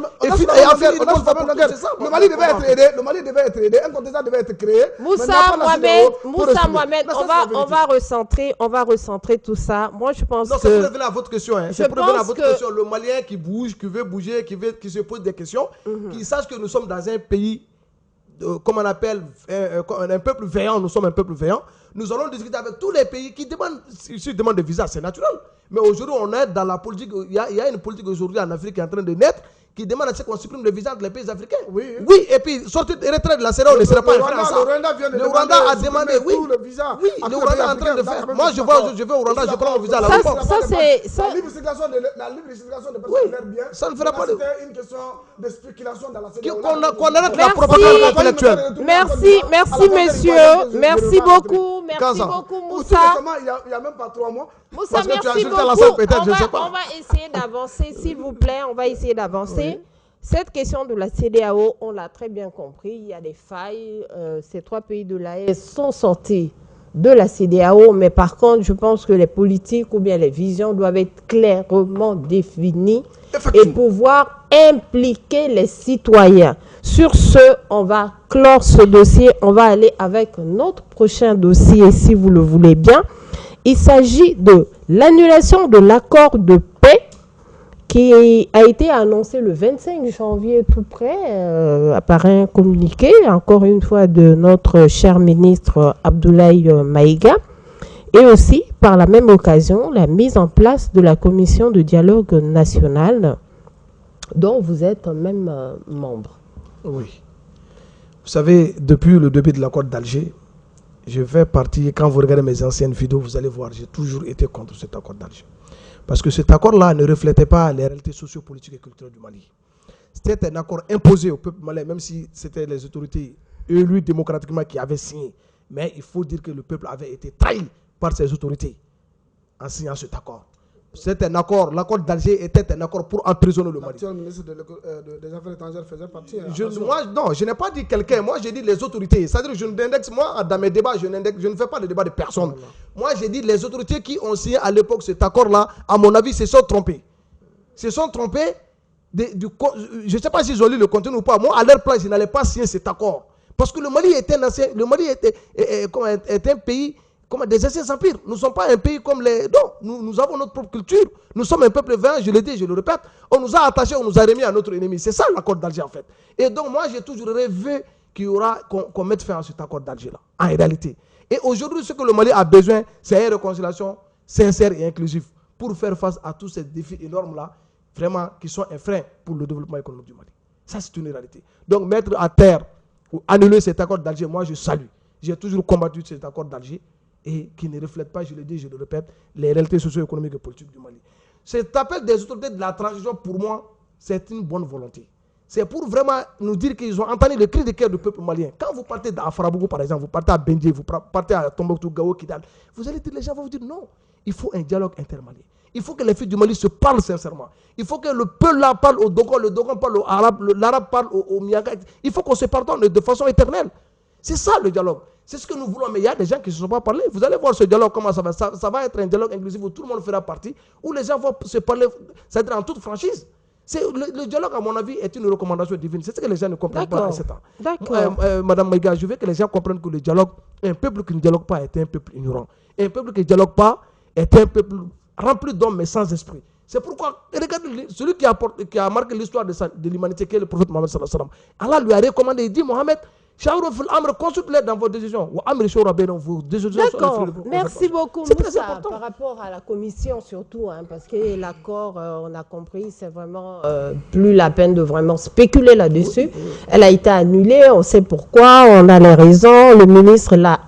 Le Mali devait être aidé. Le Mali devait être aidé. Un contingent devait être créé. Moussa Mohamed, on va recentrer tout ça. Moi, je pense que... Non, c'est pour revenir à votre question. C'est pour revenir à votre question. Le Malien qui bouge, qui veut bouger, qui se pose des questions, qui sache que nous sommes dans un pays... comme on appelle un peuple veillant, nous sommes un peuple veillant. Nous allons discuter avec tous les pays qui demandent des visas, c'est naturel. Mais aujourd'hui, on est dans la politique, il y a une politique aujourd'hui en Afrique qui est en train de naître, qui demande à ce qu'on supprime les visas des pays africains. Oui, et puis sortir de retraite de la CEDEAO ne serait pas un frein à ça. Le Rwanda a demandé, oui, le Rwanda est en train de faire. Moi, je vais au Rwanda, je prends mon visa à l'aéroport. La libre circulation des personnes vers bien. Ça ne fera pas de... C'était une question de spéculation dans la CEDEAO. Qu'on arrête la propagande intellectuelle. Merci messieurs. Merci beaucoup. Merci beaucoup Moussa. Il n'y a même pas 3 mois. Moussa, merci beaucoup. On va essayer d'avancer, s'il vous plaît. On va essayer d'avancer. Cette question de la CEDEAO, on l'a très bien compris. Il y a des failles. Ces 3 pays de l'AES sont sortis de la CEDEAO. Mais par contre, je pense que les politiques ou bien les visions doivent être clairement définies et pouvoir impliquer les citoyens. Sur ce, on va clore ce dossier. On va aller avec notre prochain dossier, si vous le voulez bien. Il s'agit de l'annulation de l'accord de paix qui a été annoncé le 25 janvier tout près, par un communiqué, encore une fois, de notre cher ministre Abdoulaye Maïga, et aussi, par la même occasion, la mise en place de la commission de dialogue national, dont vous êtes même membre. Oui. Vous savez, depuis le début de l'accord d'Alger, je fais partie, quand vous regardez mes anciennes vidéos, vous allez voir, j'ai toujours été contre cet accord d'Alger. Parce que cet accord-là ne reflétait pas les réalités sociopolitiques et culturelles du Mali. C'était un accord imposé au peuple malien, même si c'était les autorités élues démocratiquement qui avaient signé. Mais il faut dire que le peuple avait été trahi par ses autorités en signant cet accord. C'est un accord, l'accord d'Alger était un accord pour emprisonner le Mali. L'actuel ministre des Affaires étrangères faisait partie. Non, je n'ai pas dit quelqu'un, moi j'ai dit les autorités. C'est-à-dire que je n'indexe, moi dans mes débats, je ne fais pas de débat de personne. Moi j'ai dit les autorités qui ont signé à l'époque cet accord-là, à mon avis, se sont trompés. Se sont trompés, je ne sais pas s'ils ont lu le contenu ou pas. Moi, à leur place, je n'allais pas signer cet accord. Parce que le Mali était un pays comme des anciens empires. Nous ne sommes pas un pays comme les... Non, nous avons notre propre culture. Nous sommes un peuple vaillant, je le dis, je le répète. On nous a attachés, on nous a remis à notre ennemi. C'est ça l'accord d'Alger en fait. Et donc moi, j'ai toujours rêvé qu'on mette fin à cet accord d'Alger-là, en réalité. Et aujourd'hui, ce que le Mali a besoin, c'est une réconciliation sincère et inclusive pour faire face à tous ces défis énormes-là, vraiment, qui sont un frein pour le développement économique du Mali. Ça, c'est une réalité. Donc mettre à terre ou annuler cet accord d'Alger, moi, je salue. J'ai toujours combattu cet accord d'Alger, et qui ne reflète pas, je le dis, je le répète, les réalités socio-économiques et politiques du Mali. Cet appel des autorités de la transition, pour moi, c'est une bonne volonté. C'est pour vraiment nous dire qu'ils ont entendu le cri de cœur du peuple malien. Quand vous partez à Farabougou, par exemple, vous partez à Bendie, vous partez à Tombouctou, Gao, Kidal, vous allez dire, les gens vont vous dire non. Il faut un dialogue intermalien. Il faut que les filles du Mali se parlent sincèrement. Il faut que le peuple là parle au Dogon, le Dogon parle au Arabe, l'Arabe parle au Miaga. Il faut qu'on se pardonne de façon éternelle. C'est ça le dialogue. C'est ce que nous voulons. Mais il y a des gens qui ne se sont pas parlé. Vous allez voir ce dialogue, comment ça va. Ça va être un dialogue inclusif où tout le monde fera partie, où les gens vont se parler, c'est-à-dire en toute franchise. Le dialogue, à mon avis, est une recommandation divine. C'est ce que les gens ne comprennent pas à ce temps. Madame Maïga, je veux que les gens comprennent que le dialogue, un peuple qui ne dialogue pas est un peuple ignorant. Un peuple qui ne dialogue pas est un peuple rempli d'hommes mais sans esprit. C'est pourquoi, regardez, celui qui a marqué l'histoire de l'humanité, qui est le prophète Mohammed sallallahu alayhi wa sallam, Allah lui a recommandé, il dit, Mohammed, Consulte-les dans vos décisions. D'accord, merci beaucoup Moussa. Important. Par rapport à la commission surtout, hein, parce que l'accord, on a compris, c'est vraiment plus la peine de vraiment spéculer là-dessus. Elle a été annulée, on sait pourquoi, on a les raisons. Le ministre l'a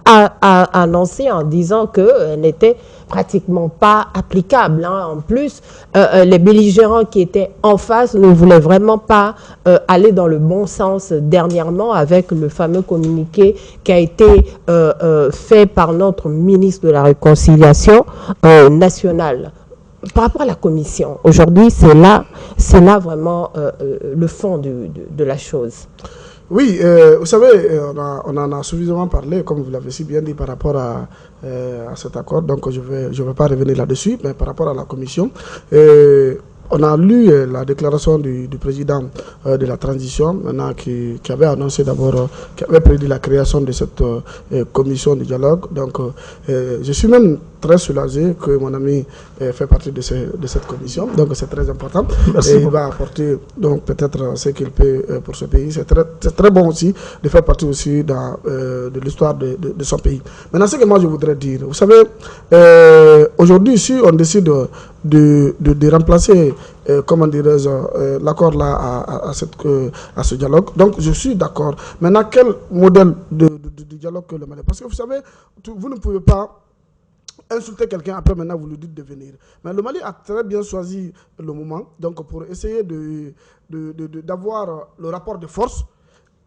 annoncé en disant qu'elle n'était pratiquement pas applicable. Hein. En plus, les belligérants qui étaient en face ne voulaient vraiment pas aller dans le bon sens dernièrement avec le fameux communiqué qui a été fait par notre ministre de la Réconciliation nationale. Par rapport à la commission, aujourd'hui, c'est là vraiment le fond de la chose. Oui, vous savez, on en a suffisamment parlé, comme vous l'avez si bien dit, par rapport à cet accord. Donc, je vais pas revenir là-dessus, mais par rapport à la commission, on a lu la déclaration du président de la transition, maintenant, qui avait annoncé d'abord, qui avait prédit la création de cette commission de dialogue. Donc, je suis même très soulagé que mon ami fait partie de cette commission. Donc, c'est très important. Merci et beaucoup. il va apporter donc peut-être ce qu'il peut pour ce pays. C'est très bon aussi de faire partie aussi de l'histoire de son pays. Maintenant, ce que moi je voudrais dire, vous savez, aujourd'hui, si on décide de remplacer, comment dirais-je, l'accord là à ce dialogue, donc je suis d'accord. Maintenant, quel modèle de dialogue que le Mali? Parce que vous savez, vous ne pouvez pas insulter quelqu'un, après maintenant vous lui dites de venir. Mais le Mali a très bien choisi le moment, donc pour essayer d'avoir le rapport de force,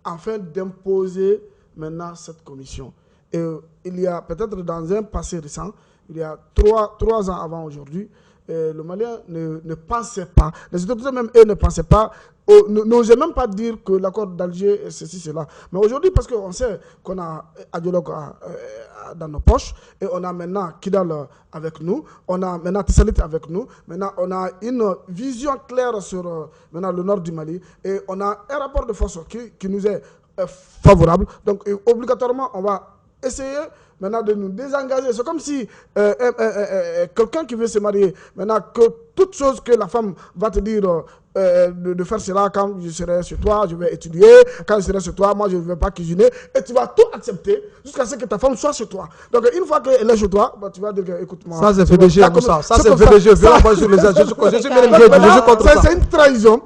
afin d'imposer maintenant cette commission. Et il y a peut-être dans un passé récent, il y a trois ans avant aujourd'hui, le Malien ne pensait pas, les autorités même eux ne pensaient pas, n'osaient même pas dire que l'accord d'Alger est ceci, cela. Mais aujourd'hui, parce qu'on sait qu'on a Adiolok dans nos poches, et on a maintenant Kidal avec nous, on a maintenant Tissalit avec nous, maintenant on a une vision claire sur maintenant le nord du Mali, et on a un rapport de force qui nous est favorable. Donc obligatoirement, on va essayer maintenant de nous désengager. C'est comme si quelqu'un qui veut se marier, maintenant que toute chose que la femme va te dire de faire cela, quand je serai chez toi, je vais étudier, quand je serai chez toi, moi je ne vais pas cuisiner, et tu vas tout accepter jusqu'à ce que ta femme soit chez toi. Donc une fois qu'elle est chez toi, bah, tu vas dire écoute-moi. Ça c'est FDG, ça c'est FDG. C'est une trahison,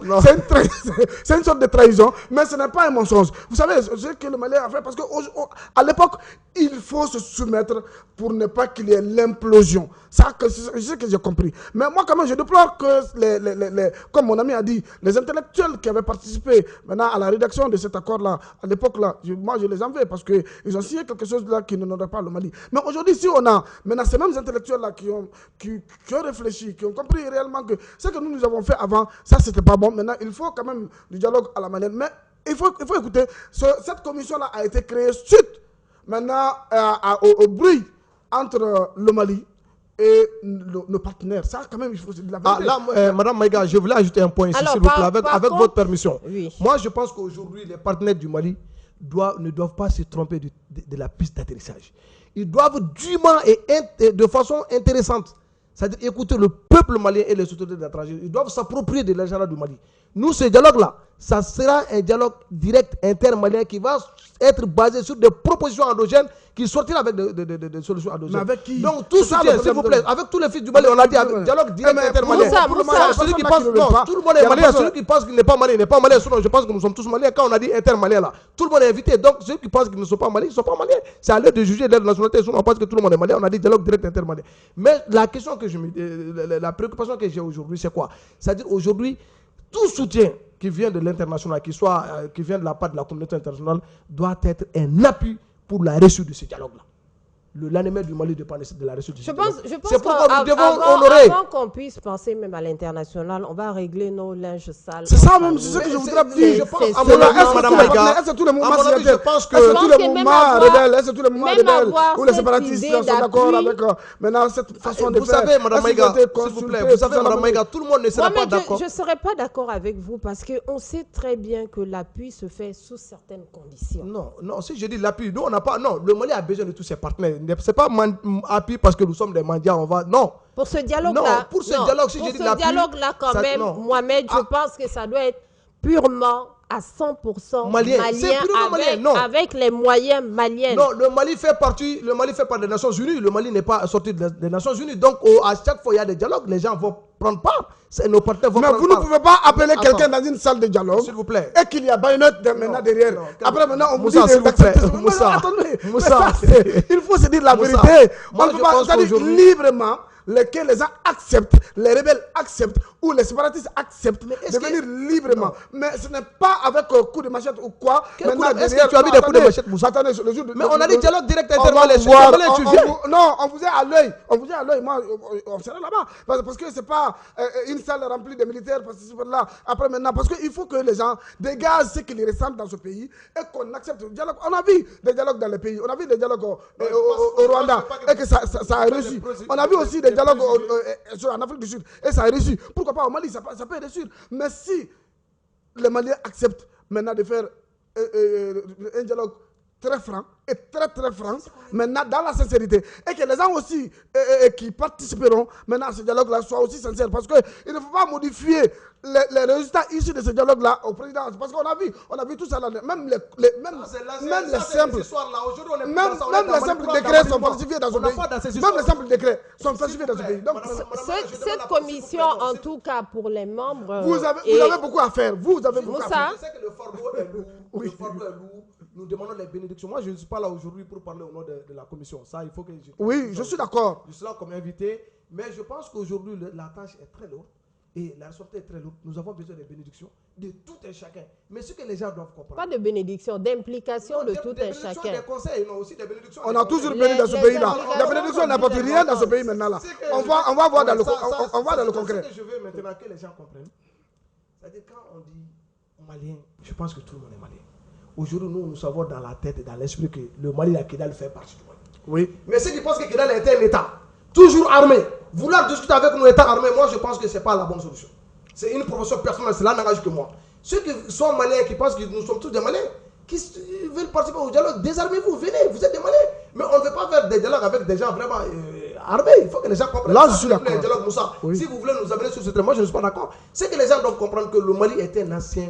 c'est une sorte de trahison, mais ce n'est pas un mensonge. Vous savez ce que le Malien a fait, parce qu'à l'époque, il faut se soumettre pour ne pas qu'il y ait l'implosion. Ça, c'est ce que j'ai compris. Mais moi, quand même, je déplore que, comme mon ami a dit, les intellectuels qui avaient participé maintenant à la rédaction de cet accord-là, à l'époque-là, moi, je les en veux parce qu'ils ont signé quelque chose là qui n'honorait pas le Mali. Mais aujourd'hui, si on a maintenant ces mêmes intellectuels-là qui ont réfléchi, qui ont compris réellement que ce que nous avons fait avant, ça, c'était pas bon. Maintenant, il faut quand même du dialogue à la manière. Mais il faut écouter, cette commission-là a été créée suite maintenant au bruit entre le Mali et nos partenaires. Ça, quand même, il faut se dire la vérité. Là, Madame Maïga, je voulais ajouter un point ici, s'il vous plaît, avec votre permission. Oui. Moi, je pense qu'aujourd'hui, les partenaires du Mali ne doivent pas se tromper de la piste d'atterrissage. Ils doivent dûment et de façon intéressante, c'est-à-dire écouter le peuple malien et les autorités étrangères. Ils doivent s'approprier de l'agenda du Mali. Nous, ce dialogue-là, ça sera un dialogue direct intermalien qui va être basé sur des propositions endogènes qui sortiront avec des solutions endogènes. Mais avec qui? Donc, tout soutien, s'il vous plaît, avec tous les fils du Mali, on a dit avec dialogue direct intermalien. Celui qui pense, non, tout le monde est malien. Celui qui pense qu'il n'est pas malien, il n'est pas malien. Sinon, je pense que nous sommes tous maliens. Quand on a dit intermalien là, tout le monde est invité. Donc, ceux qui pensent qu'ils ne sont pas maliens, ils ne sont pas maliens. C'est à l'heure de juger leur nationalité. Sinon, on pense que tout le monde est malien. On a dit dialogue direct intermalien. Mais la question que la préoccupation que j'ai aujourd'hui, c'est quoi? C'est-à-dire aujourd'hui, tout soutien qui vient de l'international, qui vient de la part de la communauté internationale, doit être un appui pour la réussite de ce dialogue-là. Le lendemain du Mali dépend de la réussite de ce dialogue. Je pense c'est pourquoi nous devons honorer. Avant qu'on puisse penser même à l'international, on va régler nos linges sales. C'est ça même, c'est ce que je voudrais dire. Je pense, à mon avis, est-ce que tous les mouvements je pense que est-ce que tous les mouvements rebelles, est-ce que tous les mouvements rebelles ou les cette séparatistes idée sont d'accord d'appui. avec maintenant cette façon de vous faire? savez, Madame Maïga, s'il vous plaît, vous savez, Madame Maïga, tout le monde ne sera pas d'accord. Je ne serais pas d'accord avec vous parce qu'on sait très bien que l'appui se fait sous certaines conditions. Non, si je dis l'appui, nous on n'a pas. Non, le Mali a besoin de tous ses partenaires. C'est pas appui parce que nous sommes des mendiants, on va. Non. Pour ce dialogue-là. Non, pour ce dialogue, si je dis l'appui. Pour ce dialogue-là, quand même, Mohamed, je pense que ça doit être purement à 100% malien. malien avec les moyens maliens. Non, le Mali fait partie des Nations Unies. Le Mali n'est pas sorti des Nations Unies. Donc, à chaque fois, il y a des dialogues. Les gens vont prendre part. Nos partenaires vont prendre part. Mais vous ne pouvez pas appeler quelqu'un dans une salle de dialogue. S'il vous plaît. Et qu'il y a baïonnette maintenant derrière. Après, maintenant, on vous dit d'accepter. Moussa, il faut se dire la vérité. On ne peut pas dire librement lesquels les gens acceptent, les rebelles acceptent ou les séparatistes acceptent de venir librement. Mais ce n'est pas avec un coup de machette ou quoi. Est-ce que tu as vu des coups de machette, Moussa? Mais on a dit dialogue direct intervalle. Non, on vous est à l'œil. On vous est à l'œil. Moi, on serait là-bas. Parce que ce n'est pas une salle remplie de militaires. Là. Après maintenant, parce qu'il faut que les gens dégagent ce qu'ils ressentent dans ce pays et qu'on accepte le dialogue. On a vu des dialogues dans les pays. On a vu des dialogues au Rwanda et que ça a réussi. On a vu aussi des dialogue en Afrique du Sud et ça a réussi. Pourquoi pas au Mali, ça peut réussir. Mais si les Maliens acceptent maintenant de faire un dialogue très franc et très franc, maintenant dans la sincérité, et que les gens aussi qui participeront maintenant à ce dialogue-là soient aussi sincères, parce qu'il ne faut pas modifier les résultats issus de ce dialogue-là au président, parce qu'on a vu tout ça là, même les simples décrets sont falsifiés dans ce pays. Même les simples décrets sont falsifiés dans ce pays. Donc, cette commission, en tout cas pour les membres, vous avez beaucoup à faire. Vous avez beaucoup à faire. Je sais que le fardeau est lourd. Le fardeau est lourd. Nous demandons les bénédictions. Moi, je ne suis pas là aujourd'hui pour parler au nom de la commission. Ça, il faut que je suis d'accord. Je suis là comme invité. Mais je pense qu'aujourd'hui, la tâche est très lourde. Et la responsabilité est très lourde. Nous avons besoin des bénédictions de tout un chacun. Mais ce que les gens doivent comprendre. Pas de bénédiction, d'implication de tout un chacun. Des conseils, non, aussi des bénédictions. On a toujours béni dans ce pays-là. La bénédiction n'apporte rien dans ce pays maintenant là. On va voir dans le concret. Ce que je veux maintenant que les gens comprennent, c'est-à-dire quand on dit malien, je pense que tout le monde est malien. Aujourd'hui, nous savons dans la tête et dans l'esprit que le Mali, la Kidal fait partie du Mali. Oui. Mais ceux qui pensent que Kidal était un État, toujours armé, vouloir discuter avec nos États armés, moi je pense que ce n'est pas la bonne solution. C'est une profession personnelle, cela n'engage que moi. Ceux qui sont Maliens, qui pensent que nous sommes tous des Maliens, qui veulent participer au dialogue, désarmez-vous, venez, vous êtes des Maliens. Mais on ne veut pas faire des dialogues avec des gens vraiment armés. Il faut que les gens comprennent. Là, je suis d'accord. Dialogue, Moussa. Oui. Si vous voulez nous amener sur ce terrain, moi je ne suis pas d'accord. C'est que les gens doivent comprendre que le Mali est un ancien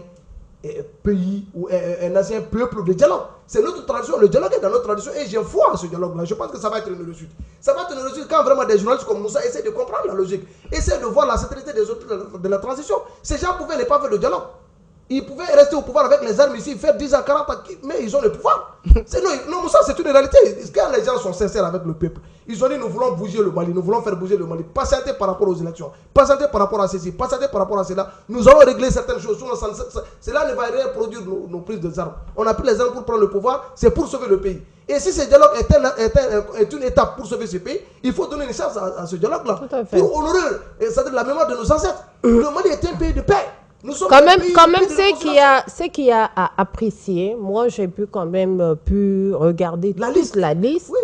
pays ou un ancien peuple de dialogue. C'est notre tradition, le dialogue est dans notre tradition et j'ai foi à ce dialogue-là. Je pense que ça va être une réussite. Ça va être une réussite quand vraiment des journalistes comme Moussa essaient de comprendre la logique, essaient de voir la sincérité des autres de la transition. Ces gens pouvaient ne pas faire de dialogue. Ils pouvaient rester au pouvoir avec les armes ici, faire 10 ans, 40 ans, mais ils ont le pouvoir. Non, Moussa, c'est une réalité. Quand les gens sont sincères avec le peuple, ils ont dit nous voulons bouger le Mali, nous voulons faire bouger le Mali. Patienter par rapport aux élections, patienter par rapport à ceci, patienter par rapport à cela. Nous allons régler certaines choses. Cela ne va rien produire nos prises des armes. On a pris les armes pour prendre le pouvoir, c'est pour sauver le pays. Et si ce dialogue est une étape pour sauver ce pays, il faut donner une chance à ce dialogue-là. Pour honorer c'est-à-dire la mémoire de nos ancêtres. Le Mali est un pays de paix. Quand même ce qui a à apprécier, moi j'ai pu quand même regarder la liste. Oui.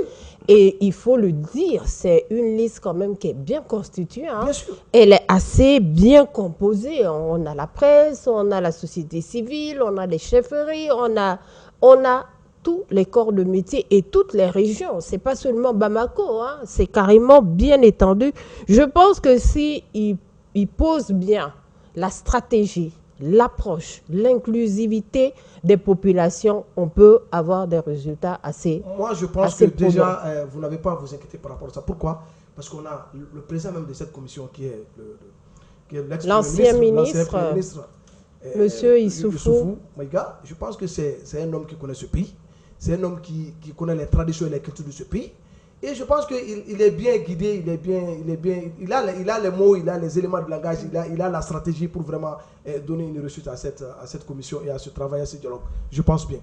Et il faut le dire, c'est une liste quand même qui est bien constituée. Hein. Bien sûr. Elle est assez bien composée. On a la presse, on a la société civile, on a les chefferies, on a tous les corps de métier et toutes les régions. C'est pas seulement Bamako, hein, c'est carrément bien étendu. Je pense que si il pose bien la stratégie, l'approche, l'inclusivité des populations, on peut avoir des résultats assez. Moi, je pense que déjà, vous n'avez pas à vous inquiéter par rapport à ça. Pourquoi? Parce qu'on a le président même de cette commission qui est l'ancien ministre, Monsieur Issoufou Maïga. Je pense que c'est un homme qui connaît ce pays. C'est un homme qui connaît les traditions et les cultures de ce pays. Et je pense qu'il est bien guidé, il a les mots, il a les éléments de langage, il a la stratégie pour vraiment donner une réussite à cette commission et à ce travail, à ce dialogue. Je pense bien.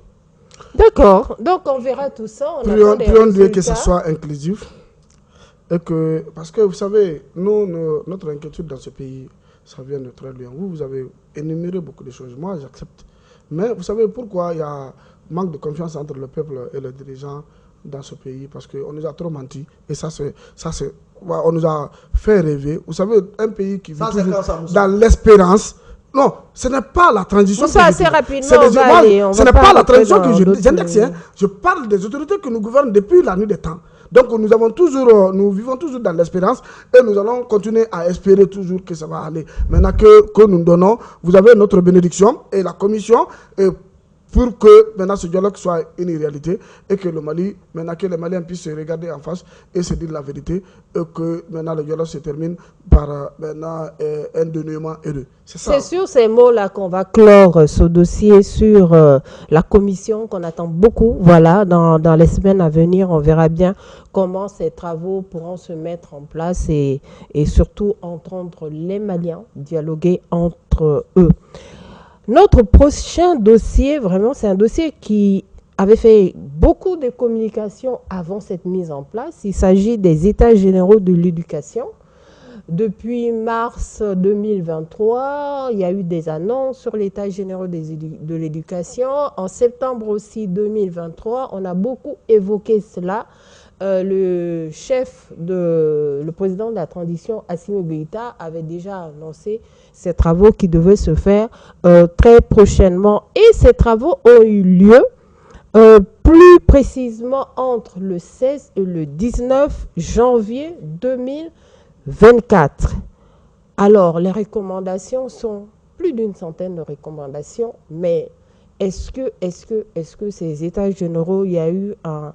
D'accord. Donc on verra tout ça. Prions Dieu que ce soit inclusif. Et que, parce que vous savez, notre inquiétude dans ce pays, ça vient de très loin. Vous avez énuméré beaucoup de choses. Moi, j'accepte. Mais vous savez pourquoi il y a manque de confiance entre le peuple et les dirigeants dans ce pays, parce qu'on nous a trop menti et on nous a fait rêver. Vous savez, un pays qui vit dans l'espérance. Non, ce n'est pas la transition. Ça, assez rapidement, ce n'est pas la transition que j'indexe. Je parle des autorités que nous gouvernent depuis la nuit des temps. Donc nous vivons toujours dans l'espérance et nous allons continuer à espérer toujours que ça va aller. Maintenant que nous donnons, vous avez notre bénédiction et la commission pour que maintenant ce dialogue soit une réalité et que le Mali, maintenant que les Maliens puissent se regarder en face et se dire la vérité et que maintenant le dialogue se termine par maintenant un dénouement heureux. C'est sur ces mots-là qu'on va clore ce dossier sur la commission qu'on attend beaucoup. Voilà, dans les semaines à venir, on verra bien comment ces travaux pourront se mettre en place et surtout entendre les Maliens dialoguer entre eux. Notre prochain dossier, vraiment, c'est un dossier qui avait fait beaucoup de communication avant cette mise en place. Il s'agit des États généraux de l'éducation. Depuis mars 2023, il y a eu des annonces sur l'État généraux de l'éducation. En septembre aussi 2023, on a beaucoup évoqué cela. Le président de la transition, Assimi Goïta, avait déjà annoncé ces travaux qui devaient se faire très prochainement. Et ces travaux ont eu lieu plus précisément entre le 16 et le 19 janvier 2024. Alors, les recommandations sont plus d'une centaine de recommandations, mais est-ce que ces États généraux, il y a eu un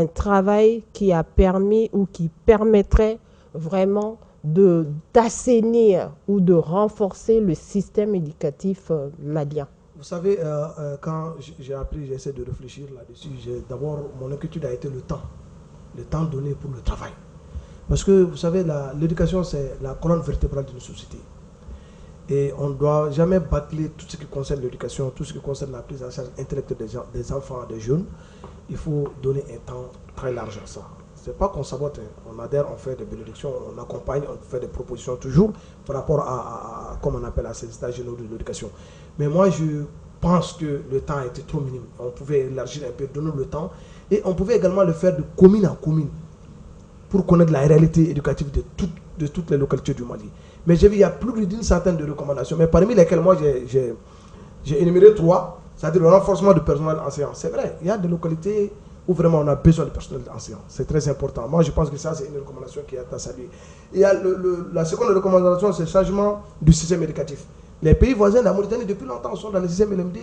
travail qui a permis ou qui permettrait vraiment d'assainir ou de renforcer le système éducatif malien? Vous savez, quand j'ai appris, j'essaie de réfléchir là-dessus, d'abord, mon inquiétude a été le temps donné pour le travail. Parce que, vous savez, l'éducation, c'est la colonne vertébrale d'une société. Et on ne doit jamais bâcler tout ce qui concerne l'éducation, tout ce qui concerne la prise en charge intellectuelle des enfants, des jeunes. Il faut donner un temps très large à ça. Ce n'est pas qu'on sabote, on adhère, on fait des bénédictions, on accompagne, on fait des propositions toujours par rapport à comme on appelle à ces états généraux de l'éducation. Mais moi, je pense que le temps a été trop minime. On pouvait élargir un peu, donner le temps. Et on pouvait également le faire de commune en commune pour connaître la réalité éducative de toutes les localités du Mali. Mais j'ai vu, il y a plus d'une centaine de recommandations, mais parmi lesquelles moi j'ai énuméré 3, c'est-à-dire le renforcement du personnel enseignant. C'est vrai, il y a des localités où vraiment on a besoin de personnel enseignant. C'est très important. Moi, je pense que ça, c'est une recommandation qui est à saluer. Il y a la seconde recommandation, c'est le changement du système éducatif. Les pays voisins de la Mauritanie, depuis longtemps, sont dans le système LMD.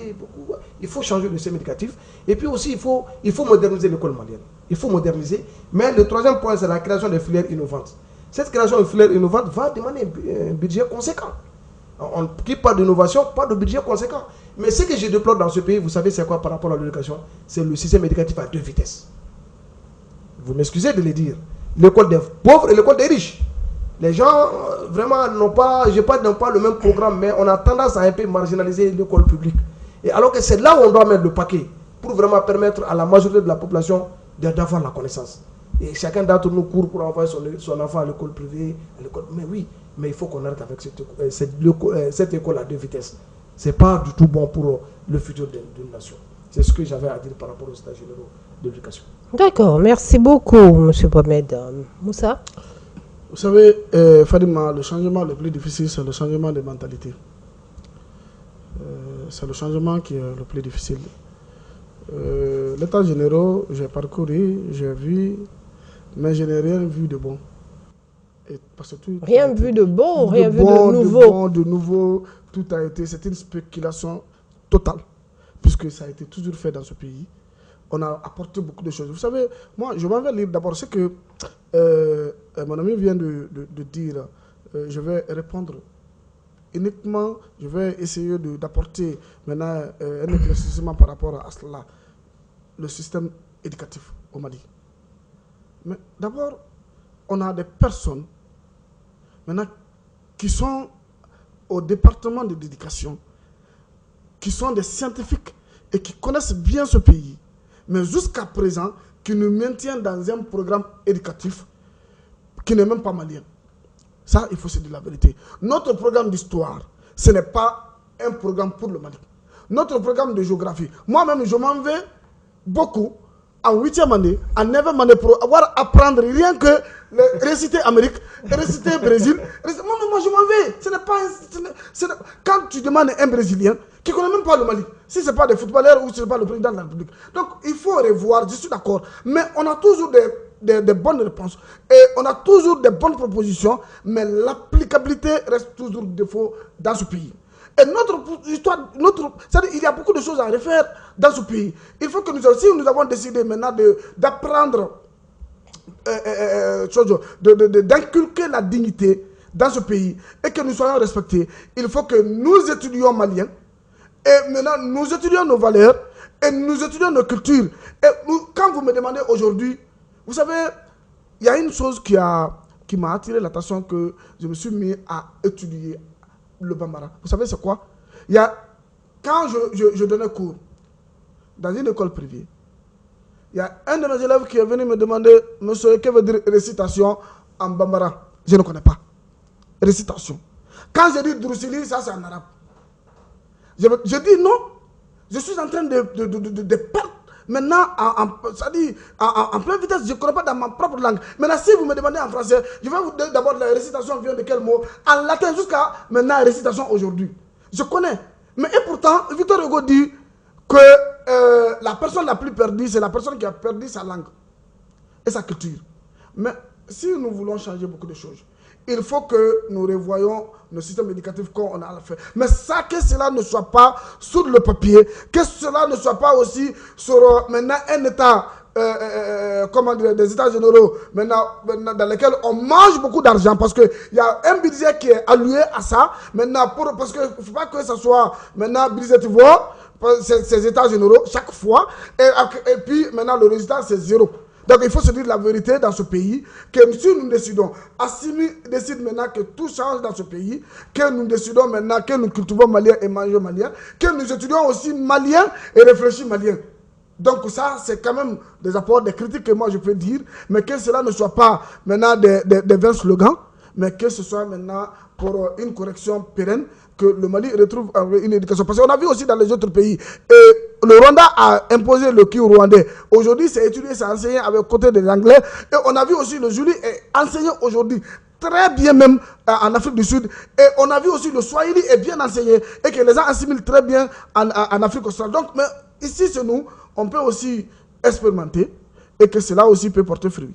Il faut changer le système éducatif. Et puis aussi, il faut moderniser l'école malienne. Il faut moderniser. Mais le troisième point, c'est la création de filières innovantes. Cette création de filières innovantes va demander un budget conséquent. Qui parle d'innovation, parle de budget conséquent. Mais ce que je déplore dans ce pays, vous savez c'est quoi par rapport à l'éducation? C'est le système éducatif à 2 vitesses. Vous m'excusez de le dire. L'école des pauvres et l'école des riches. Les gens, vraiment, n'ont pas le même programme, mais on a tendance à un peu marginaliser l'école publique. Et alors que c'est là où on doit mettre le paquet, pour vraiment permettre à la majorité de la population d'avoir la connaissance. Et chacun d'entre nous court pour envoyer son enfant à l'école privée, mais oui, mais il faut qu'on arrête avec cette école à 2 vitesses. Ce n'est pas du tout bon pour le futur d'une nation. C'est ce que j'avais à dire par rapport aux états généraux de l'éducation. D'accord, merci beaucoup, M. Mohamed. Moussa? Vous savez, Fadima, le changement le plus difficile, c'est le changement de mentalité. C'est le changement qui est le plus difficile. L'état général, j'ai parcouru, j'ai vu, mais je n'ai rien vu de bon. Rien vu de bon, rien vu de nouveau. De nouveau, tout a été, c'est une spéculation totale, puisque ça a été toujours fait dans ce pays. On a apporté beaucoup de choses. Vous savez, moi, je m'en vais lire d'abord ce que mon ami vient de dire. Je vais répondre uniquement, je vais essayer d'apporter maintenant un éclaircissement par rapport à cela, le système éducatif au Mali. Mais d'abord, on a des personnes maintenant qui sont au département de l'éducation, qui sont des scientifiques et qui connaissent bien ce pays, mais jusqu'à présent, qui nous maintiennent dans un programme éducatif qui n'est même pas malien. Ça, il faut se dire la vérité. Notre programme d'histoire, ce n'est pas un programme pour le Mali. Notre programme de géographie, moi-même, je m'en vais beaucoup en 8e année, en 9e année pour avoir apprendre rien que réciter Amérique, réciter Brésil. Moi, je m'en vais. Ce n'est pas quand tu demandes un Brésilien qui ne connaît même pas le Mali, si ce n'est pas des footballeurs ou si ce n'est pas le président de la République. Donc, il faut revoir, je suis d'accord. Mais on a toujours des bonnes réponses. Et on a toujours des bonnes propositions, mais l'applicabilité reste toujours défaut dans ce pays. Et notre histoire, c'est-à-dire, il y a beaucoup de choses à refaire dans ce pays. Il faut que nous aussi, nous avons décidé maintenant d'apprendre, d'inculquer la dignité dans ce pays et que nous soyons respectés. Il faut que nous étudions maliens et maintenant nous étudions nos valeurs et nous étudions nos cultures. Et quand vous me demandez aujourd'hui, vous savez, il y a une chose qui m'a attiré l'attention, que je me suis mis à étudier le Bambara. Vous savez c'est quoi? Quand je donnais cours dans une école privée, il y a un de mes élèves qui est venu me demander, monsieur, que veut dire récitation en Bambara? Je ne connais pas. Récitation. Quand je dis Drusili, ça c'est en arabe. Je dis non, je suis en train de perdre maintenant en pleine vitesse. Je ne connais pas dans ma propre langue. Maintenant, si vous me demandez en français, je vais vous dire d'abord la récitation vient de quel mot? En latin jusqu'à maintenant, récitation aujourd'hui. Je connais. Mais et pourtant, Victor Hugo dit que la personne la plus perdue, c'est la personne qui a perdu sa langue et sa culture. Mais si nous voulons changer beaucoup de choses, il faut que nous revoyions nos systèmes éducatifs comme on a fait. Mais ça, que cela ne soit pas sur le papier, que cela ne soit pas aussi sur maintenant un état, comment dire, des états généraux, maintenant, dans lesquels on mange beaucoup d'argent, parce qu'il y a un budget qui est alloué à ça, maintenant, parce qu'il ne faut pas que ça soit maintenant budget, tu vois, ces états généraux, chaque fois, et puis maintenant le résultat c'est zéro. Donc il faut se dire la vérité dans ce pays, que si nous décidons, Assimi décide maintenant que tout change dans ce pays, que nous décidons maintenant que nous cultivons malien et mangeons malien, que nous étudions aussi malien et réfléchissons malien. Donc ça, c'est quand même des apports, des critiques que moi je peux dire, mais que cela ne soit pas maintenant des vains slogans, mais que ce soit maintenant pour une correction pérenne, que le Mali retrouve une éducation. Parce qu'on a vu aussi dans les autres pays, et le Rwanda a imposé le Kivu rwandais. Aujourd'hui, c'est étudié, c'est enseigné avec côté des Anglais. Et on a vu aussi le Zulu est enseigné aujourd'hui très bien même en Afrique du Sud. Et on a vu aussi le Swahili est bien enseigné et que les gens assimilent très bien en Afrique australe. Donc, mais ici, c'est nous, on peut aussi expérimenter et que cela aussi peut porter fruit.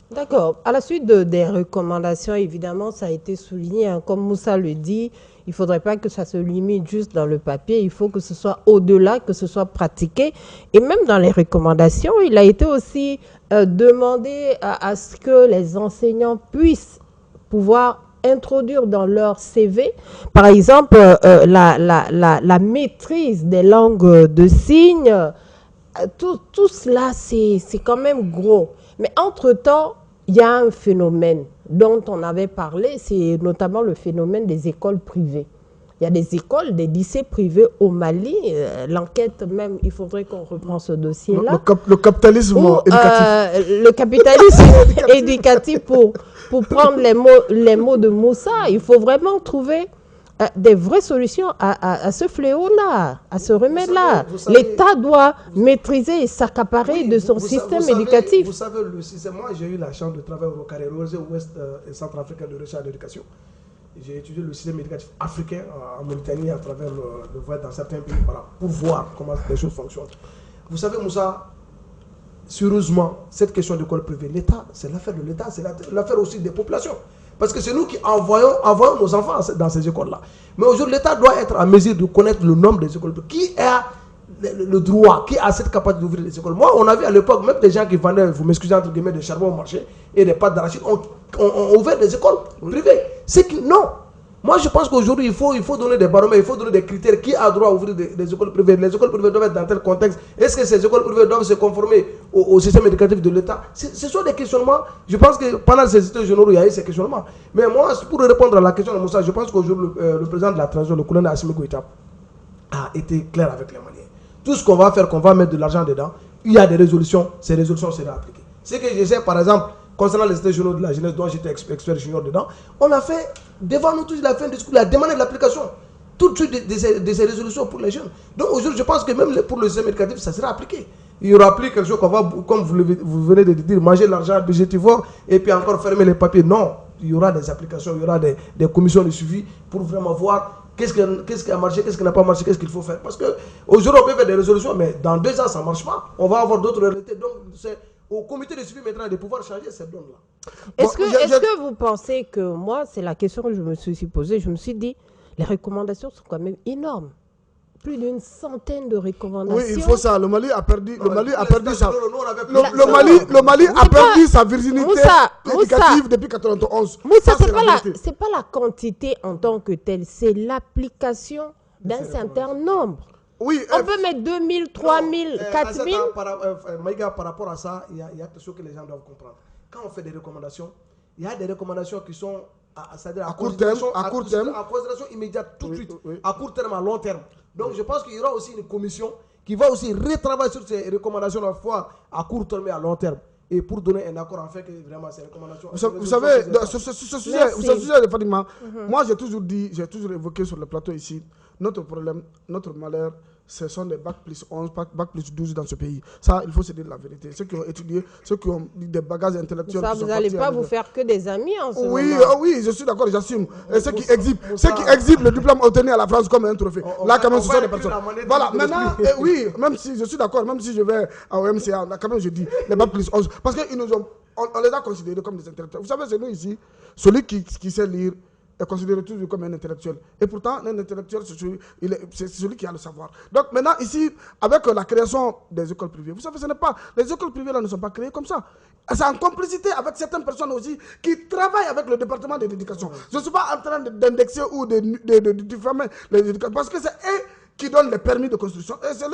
D'accord. À la suite des recommandations, évidemment, ça a été souligné, hein, comme Moussa le dit, il ne faudrait pas que ça se limite juste dans le papier, il faut que ce soit au-delà, que ce soit pratiqué. Et même dans les recommandations, il a été aussi demandé à ce que les enseignants puissent pouvoir introduire dans leur CV, par exemple, la maîtrise des langues de signes. Tout cela, c'est quand même gros. Mais entre-temps, il y a un phénomène dont on avait parlé, c'est notamment le phénomène des écoles privées. Il y a des écoles, des lycées privés au Mali. L'enquête même, il faudrait qu'on reprenne ce dossier-là. Le capitalisme éducatif. Le capitalisme éducatif, pour prendre les mots de Moussa, il faut vraiment trouver des vraies solutions à ce fléau-là, à ce remède-là. L'État doit maîtriser et s'accaparer de son système éducatif. Vous savez, le système, moi j'ai eu la chance de travailler au Carré Rosé, Ouest et Centrafricain de recherche d'éducation. J'ai étudié le système éducatif africain en Mauritanie à travers le voyage dans certains pays pour voir comment les choses fonctionnent. Vous savez, Moussa, sérieusement, cette question d'école privée, l'État, c'est l'affaire de l'État, c'est l'affaire aussi des populations. Parce que c'est nous qui envoyons nos enfants dans ces écoles-là. Mais aujourd'hui, l'État doit être en mesure de connaître le nombre des écoles. Qui a le droit, qui a cette capacité d'ouvrir les écoles? Moi, on a vu à l'époque, même des gens qui vendaient, vous m'excusez, entre guillemets, des charbons au marché et des pâtes d'arachide, ont ouvert des écoles privées. C'est que non. Moi, je pense qu'aujourd'hui, il faut donner des baromètres, il faut donner des critères. Qui a droit à ouvrir des écoles privées? Les écoles privées doivent être dans tel contexte. Est-ce que ces écoles privées doivent se conformer au système éducatif de l'État? Ce sont des questionnements. Je pense que pendant ces états généraux, il y a eu ces questionnements. Mais moi, pour répondre à la question de Moussa, je pense qu'aujourd'hui, le président de la transition, le colonel Assimi Goïta, a été clair avec les Maliens. Tout ce qu'on va faire, qu'on va mettre de l'argent dedans, il y a des résolutions, ces résolutions seront appliquées. Ce que je sais, par exemple, concernant les états généraux de la jeunesse, dont j'étais expert junior dedans, on a fait, devant nous tous, il a fait un discours, il a demandé l'application tout de suite de ces résolutions pour les jeunes. Donc aujourd'hui, je pense que même pour le système éducatif, ça sera appliqué. Il y aura plus quelque chose qu'on va, comme vous venez de dire, manger l'argent budgétivore et puis encore fermer les papiers. Non, il y aura des applications, il y aura des commissions de suivi pour vraiment voir qu'est-ce qui a marché, qu'est-ce qui n'a pas marché, qu'est-ce qu'il faut faire. Parce qu'aujourd'hui, on peut faire des résolutions, mais dans 2 ans, ça ne marche pas. On va avoir d'autres réalités. Donc, au comité de suivi maintenant de pouvoir changer cette donne-là. Est-ce que vous pensez que, moi, c'est la question que je me suis posée, je me suis dit, les recommandations sont quand même énormes. Plus d'une centaine de recommandations. Oui, il faut ça. Le Mali a perdu, le Mali a perdu sa, le Mali a perdu sa virginité éducative depuis 91. Moussa, c'est pas la quantité en tant que telle, c'est l'application d'un certain nombre. Oui, on peut mettre 2000, 3000, 4000. Maïga, par rapport à ça, il y a quelque chose que les gens doivent comprendre. Quand on fait des recommandations, il y a des recommandations qui sont à court terme, à considération immédiate, tout de suite, à court terme, à long terme. Donc je pense qu'il y aura aussi une commission qui va aussi retravailler sur ces recommandations à la fois à court terme et à long terme. Et pour donner un accord en fait que vraiment ces recommandations... Vous savez, sur ce sujet de Fadima, moi j'ai toujours dit, j'ai toujours évoqué sur le plateau ici, notre problème, notre malheur, ce sont des bac plus 11, bac plus 12 dans ce pays. Ça, il faut se dire la vérité. Ceux qui ont étudié, ceux qui ont des bagages intellectuels... Ça, vous n'allez pas vous faire que des amis en ce moment. Oui, je suis d'accord, j'assume. Et ceux qui exhibent le diplôme obtenu à la France comme un trophée. Là, quand même, ce sont des personnes... Voilà, maintenant, oui, même si je suis d'accord, même si je vais à OMCA, là, quand même, je dis les bac plus 11. Parce qu'ils nous ont... On les a considérés comme des intellectuels. Vous savez, c'est nous ici, celui qui sait lire, est considéré toujours comme un intellectuel. Et pourtant, un intellectuel, c'est celui qui a le savoir. Donc maintenant, ici, avec la création des écoles privées, vous savez, ce n'est pas... Les écoles privées, là, ne sont pas créées comme ça. C'est en complicité avec certaines personnes aussi qui travaillent avec le département de l'éducation. Je ne suis pas en train d'indexer ou de diffamer les éducateurs, parce que c'est eux qui donnent les permis de construction, et c'est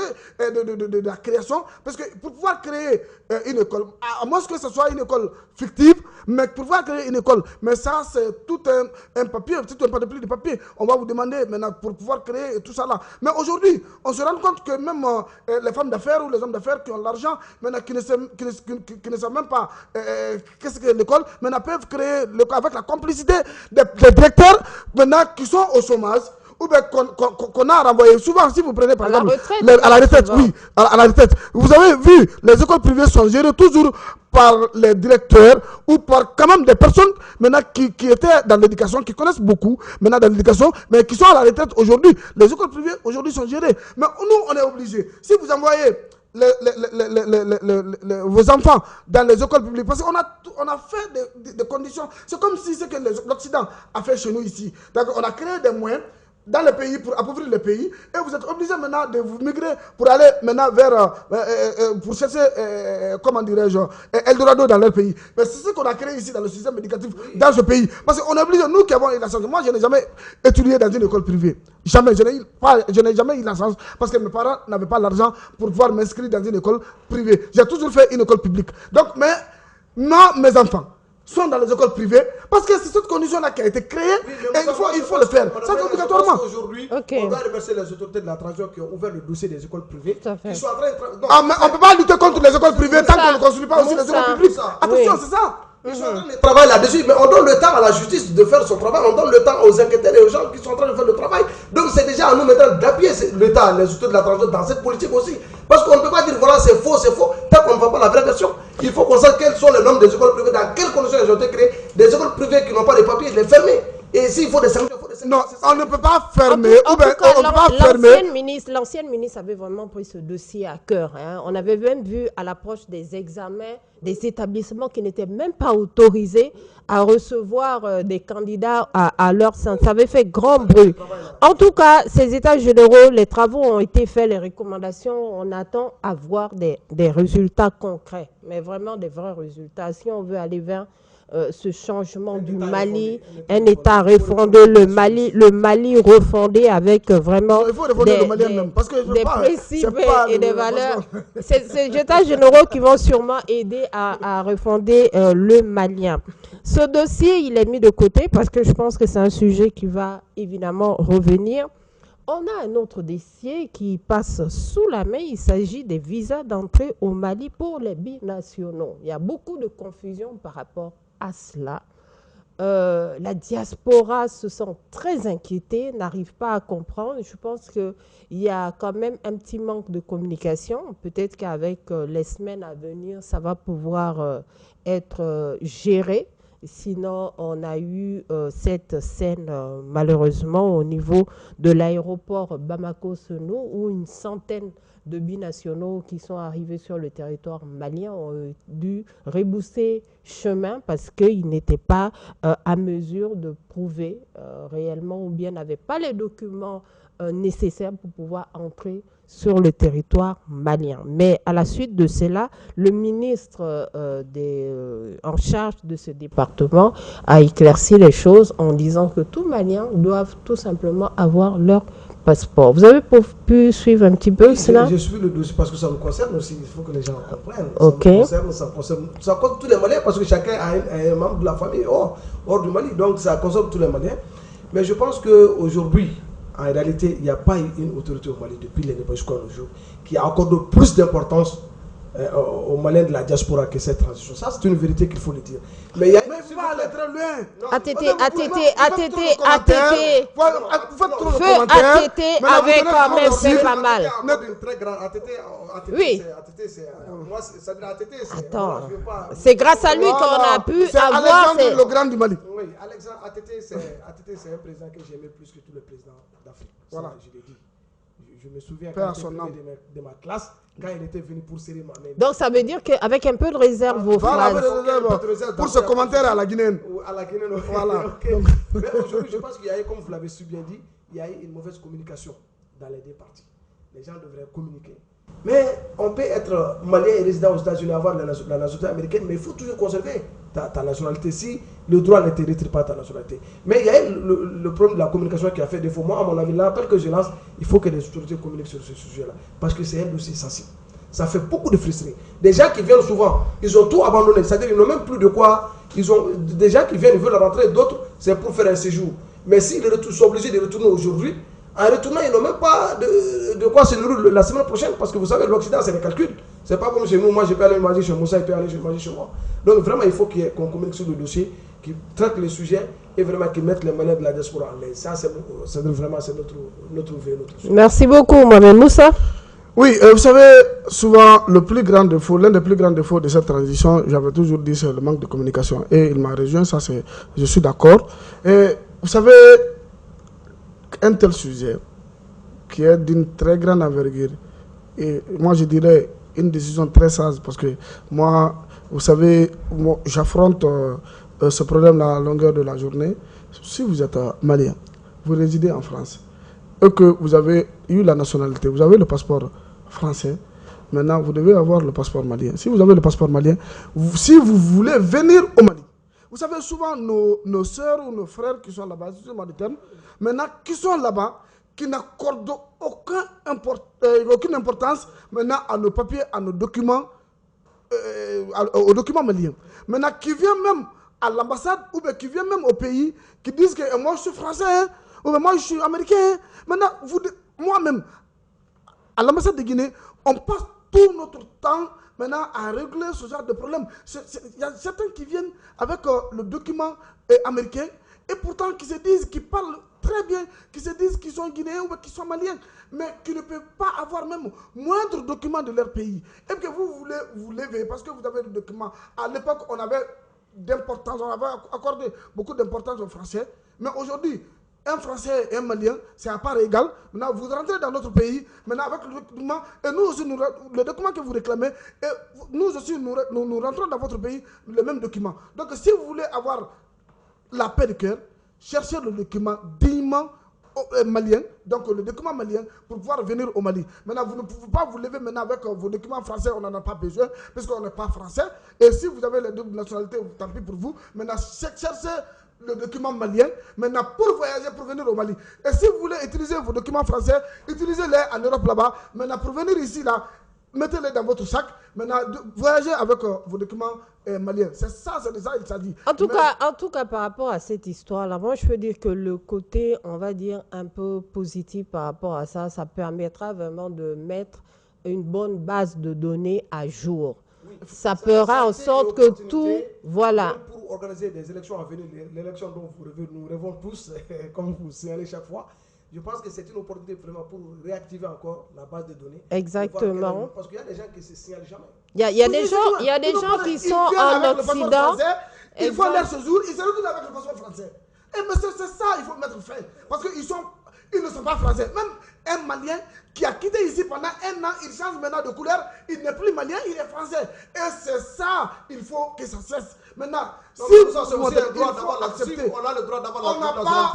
de la création, parce que pour pouvoir créer une école, à moins que ce soit une école fictive, mais pour pouvoir créer une école, mais ça c'est tout un papier, tout un panoplie de papier, on va vous demander maintenant pour pouvoir créer tout ça là. Mais aujourd'hui, on se rend compte que même les femmes d'affaires ou les hommes d'affaires qui ont l'argent, maintenant qui ne savent même pas qu'est-ce que l'école, maintenant peuvent créer avec la complicité des directeurs maintenant qui sont au chômage, ou bien qu'on a renvoyé. Souvent, si vous prenez par exemple à la retraite, oui, à la retraite, vous avez vu, les écoles privées sont gérées toujours par les directeurs ou par quand même des personnes maintenant qui étaient dans l'éducation, qui connaissent beaucoup maintenant dans l'éducation, mais qui sont à la retraite aujourd'hui. Les écoles privées aujourd'hui sont gérées. Mais nous, on est obligés. Si vous envoyez vos enfants dans les écoles publiques, parce qu'on a fait des conditions, c'est comme si c'est que l'Occident a fait chez nous ici. Donc on a créé des moyens dans le pays pour appauvrir le pays, et vous êtes obligé maintenant de vous migrer pour aller maintenant vers pour chercher comment dirais-je Eldorado dans leur pays. Mais c'est ce qu'on a créé ici dans le système éducatif dans ce pays, parce qu'on est obligé, nous qui avons eu la chance. Moi je n'ai jamais étudié dans une école privée, jamais. Je n'ai jamais eu la chance parce que mes parents n'avaient pas l'argent pour pouvoir m'inscrire dans une école privée. J'ai toujours fait une école publique. Donc mes enfants sont dans les écoles privées parce que c'est cette condition-là qui a été créée, et il faut le faire. C'est obligatoirement. Aujourd'hui, on doit remercier les autorités de la transition qui ont ouvert le dossier des écoles privées. Ils sont en train de... mais on ne peut pas lutter contre les écoles privées tant qu'on ne construit pas aussi les écoles publiques. Attention, c'est ça. Ils sont en train de travailler là-dessus, mais on donne le temps à la justice de faire son travail, on donne le temps aux enquêteurs et aux gens qui sont en train de faire le travail. Donc c'est déjà à nous maintenant d'appuyer l'État, les autorités de la transition dans cette politique aussi. Parce qu'on ne peut pas dire voilà c'est faux, tant qu'on ne voit pas la vraie version. Il faut qu'on sache quels sont les normes des écoles privées, dans quelles conditions elles ont été créées. Des écoles privées qui n'ont pas de papiers, les fermer. Et s'il faut des sanctions, il faut des sanctions. Non, on ne peut pas fermer. L'ancienne ministre avait vraiment pris ce dossier à cœur. Hein. On avait même vu à l'approche des examens des établissements qui n'étaient même pas autorisés à recevoir des candidats à leur sein. Ça avait fait grand bruit. En tout cas, ces états généraux, les travaux ont été faits, les recommandations, on attend à voir des résultats concrets, mais vraiment des vrais résultats. Si on veut aller vers ce changement du Mali, un État refondé, le Mali refondé avec vraiment des principes et des valeurs. C'est ces États généraux qui vont sûrement aider à refonder le Malien. Ce dossier, il est mis de côté parce que je pense que c'est un sujet qui va évidemment revenir. On a un autre dossier qui passe sous la main. Il s'agit des visas d'entrée au Mali pour les binationaux. Il y a beaucoup de confusion par rapport à cela. La diaspora se sent très inquiétée, n'arrive pas à comprendre. Je pense qu'il y a quand même un petit manque de communication. Peut-être qu'avec les semaines à venir, ça va pouvoir être géré. Sinon, on a eu cette scène, malheureusement, au niveau de l'aéroport Bamako-Senou, où une centaine de binationaux qui sont arrivés sur le territoire malien ont dû rebousser chemin parce qu'ils n'étaient pas à mesure de prouver réellement ou bien n'avaient pas les documents nécessaires pour pouvoir entrer sur le territoire malien. Mais à la suite de cela, le ministre en charge de ce département a éclairci les choses en disant que tous Maliens doivent tout simplement avoir leur passeport. Vous avez pu suivre un petit peu cela? Je suis le dossier parce que ça nous concerne aussi, il faut que les gens comprennent. Okay. Ça concerne tous les Maliens parce que chacun a un membre de la famille hors du Mali, donc ça concerne tous les Maliens. Mais je pense qu'aujourd'hui, en réalité, il n'y a pas une autorité au Mali depuis l'indépendance jusqu'à nos jours qui accorde plus d'importance aux Maliens de la diaspora que cette transition. Ça, c'est une vérité qu'il faut le dire. Mais il y a... Mais il faut aller très loin. ATT avec quand même c'est pas mal. Oui. Attends, c'est grâce à lui qu'on a pu avoir... C'est le grand du Mali. Oui, Alexandre ATT, c'est un président que j'aimais plus que tous les présidents d'Afrique. Voilà, je l'ai dit. Je me souviens quand il était venu de ma classe, quand il était venu pour serrer ma main. Donc ça veut dire qu'avec un peu de réserve, vos phrases... Pour ce commentaire à la Guinéenne. À la Guinéenne, voilà. Okay. Mais aujourd'hui, je pense qu'il y a eu, comme vous l'avez si bien dit, il y a eu une mauvaise communication dans les deux parties. Les gens devraient communiquer. Mais on peut être malien et résident aux États-Unis, avoir la nationalité américaine, mais il faut toujours conserver ta nationalité si le droit ne te retire pas ta nationalité. Mais il y a eu le problème de la communication qui a fait défaut. Moi, à mon avis, l'appel que je lance, il faut que les autorités communiquent sur ce sujet-là. Parce que c'est un dossier sensible. Ça fait beaucoup de frustrés. Des gens qui viennent souvent, ils ont tout abandonné. C'est-à-dire qu'ils n'ont même plus de quoi. Ils ont des gens qui viennent, ils veulent rentrer, d'autres, c'est pour faire un séjour. Mais s'ils sont obligés de retourner aujourd'hui, en retournant, ils n'ont même pas de quoi se nourrir la semaine prochaine. Parce que vous savez, l'Occident, c'est des calculs. C'est pas comme chez nous. Moi, je peux aller manger chez Moussa, il peut aller manger chez moi. Donc, vraiment, il faut qu'on communique sur le dossier, qu'ils traitent le sujet et vraiment qu'ils mettent les malins de la diaspora en l'aise. Ça, c'est vraiment notre vie, notre sujet. Merci beaucoup, Mohamed Moussa. Oui, vous savez, souvent, l'un des plus grands défauts de cette transition, j'avais toujours dit, c'est le manque de communication. Et il m'a rejoint, ça, je suis d'accord. Et vous savez, un tel sujet qui est d'une très grande envergure, et moi je dirais une décision très sage, parce que moi, vous savez, j'affronte ce problème à la longueur de la journée. Si vous êtes malien, vous résidez en France, et que vous avez eu la nationalité, vous avez le passeport français, maintenant vous devez avoir le passeport malien. Si vous avez le passeport malien, si vous voulez venir au Mali, vous savez, souvent nos soeurs ou nos frères qui sont là-bas, excusez-moi du terme, maintenant qui sont là-bas, qui n'accordent aucune importance maintenant à nos papiers, à nos documents, aux documents maliens. Maintenant, qui viennent même à l'ambassade ou bien qui viennent même au pays, qui disent que moi je suis français, hein, ou bien moi je suis américain. Hein. Maintenant, moi-même, à l'ambassade de Guinée, on passe tout notre temps maintenant à régler ce genre de problème. Il y a certains qui viennent avec le document américain et pourtant qui se disent, qui parlent très bien, qui se disent qu'ils sont guinéens ou qu'ils sont maliens, mais qui ne peuvent pas avoir même moindre document de leur pays. Et que vous voulez vous lever parce que vous avez des documents. À l'époque, on avait accordé beaucoup d'importance aux Français, mais aujourd'hui, un Français et un Malien, c'est à part égal. Maintenant, vous rentrez dans notre pays, maintenant avec le document, et nous aussi, le document que vous réclamez, et nous aussi, nous rentrons dans votre pays, le même document. Donc, si vous voulez avoir la paix de cœur, cherchez le document dignement malien, donc le document malien, pour pouvoir venir au Mali. Maintenant, vous ne pouvez pas vous lever maintenant avec vos documents français, on n'en a pas besoin, puisqu'on n'est pas français. Et si vous avez les doubles nationalités, tant pis pour vous. Maintenant, cherchez le document malien, maintenant pour voyager, pour venir au Mali. Et si vous voulez utiliser vos documents français, utilisez-les en Europe là-bas. Maintenant, pour venir ici, là, mettez-les dans votre sac. Maintenant, voyagez avec vos documents maliens. C'est ça, il s'agit. En tout cas, par rapport à cette histoire-là, moi, je peux dire que le côté, on va dire, un peu positif par rapport à ça, ça permettra vraiment de mettre une bonne base de données à jour. Oui, ça fera en sorte que tout, voilà. Pour organiser des élections à venir, l'élection dont nous rêvons tous, comme vous signalez chaque fois, je pense que c'est une opportunité vraiment pour réactiver encore la base de données. Exactement. Parce qu'il y a des gens qui ne se signalent jamais. Il y a des gens qui sont en Occident. Ils font leur séjour, ils se retrouvent avec le passeport français. Et mais c'est ça, il faut mettre fin. Parce qu'ils ne sont pas français. Même un Malien qui a quitté ici pendant 1 an, il change maintenant de couleur, il n'est plus malien, il est français. Et c'est ça, il faut que ça cesse. Maintenant, si on a le droit d'avoir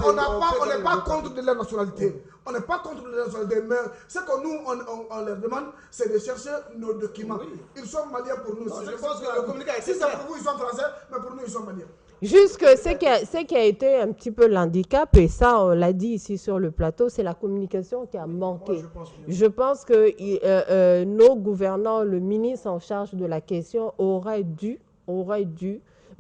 on n'est pas contre de la nationalité. On n'est pas contre la nationalité, mais ce que nous, on leur demande, c'est de chercher nos documents. Ils sont maliens pour nous. Je pense que le communiqué si c'est pour vous, ils sont français, mais pour nous, ils sont maliens. Juste ce qui a été un petit peu l'handicap, et ça on l'a dit ici sur le plateau, c'est la communication qui a manqué. Moi, je pense que nos gouvernants, le ministre en charge de la question aurait dû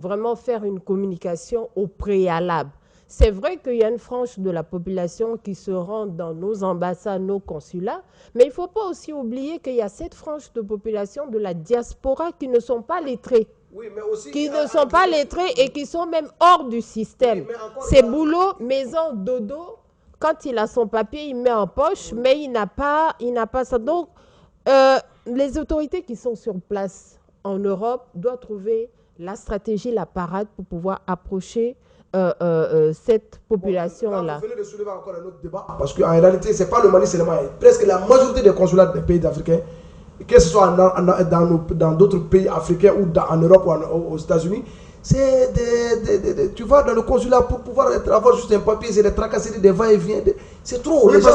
vraiment faire une communication au préalable. C'est vrai qu'il y a une frange de la population qui se rend dans nos ambassades, nos consulats, mais il ne faut pas aussi oublier qu'il y a cette frange de population de la diaspora qui ne sont pas lettrés. Oui, mais aussi, qui ne sont pas lettrés et qui sont même hors du système. Oui, c'est boulot, maison, dodo. Quand il a son papier, il met en poche, mais il n'a pas ça. Donc, les autorités qui sont sur place en Europe doivent trouver la stratégie, la parade pour pouvoir approcher cette population-là. Vous venez de soulever encore un autre débat. Parce qu'en réalité, ce n'est pas le Mali seulement. Presque la majorité des consulats des pays africains, que ce soit dans d'autres pays africains ou en Europe ou aux États-Unis, tu vas dans le consulat pour pouvoir avoir juste un papier, c'est des tracasseries, des va-et-vient. C'est trop. Oui, parce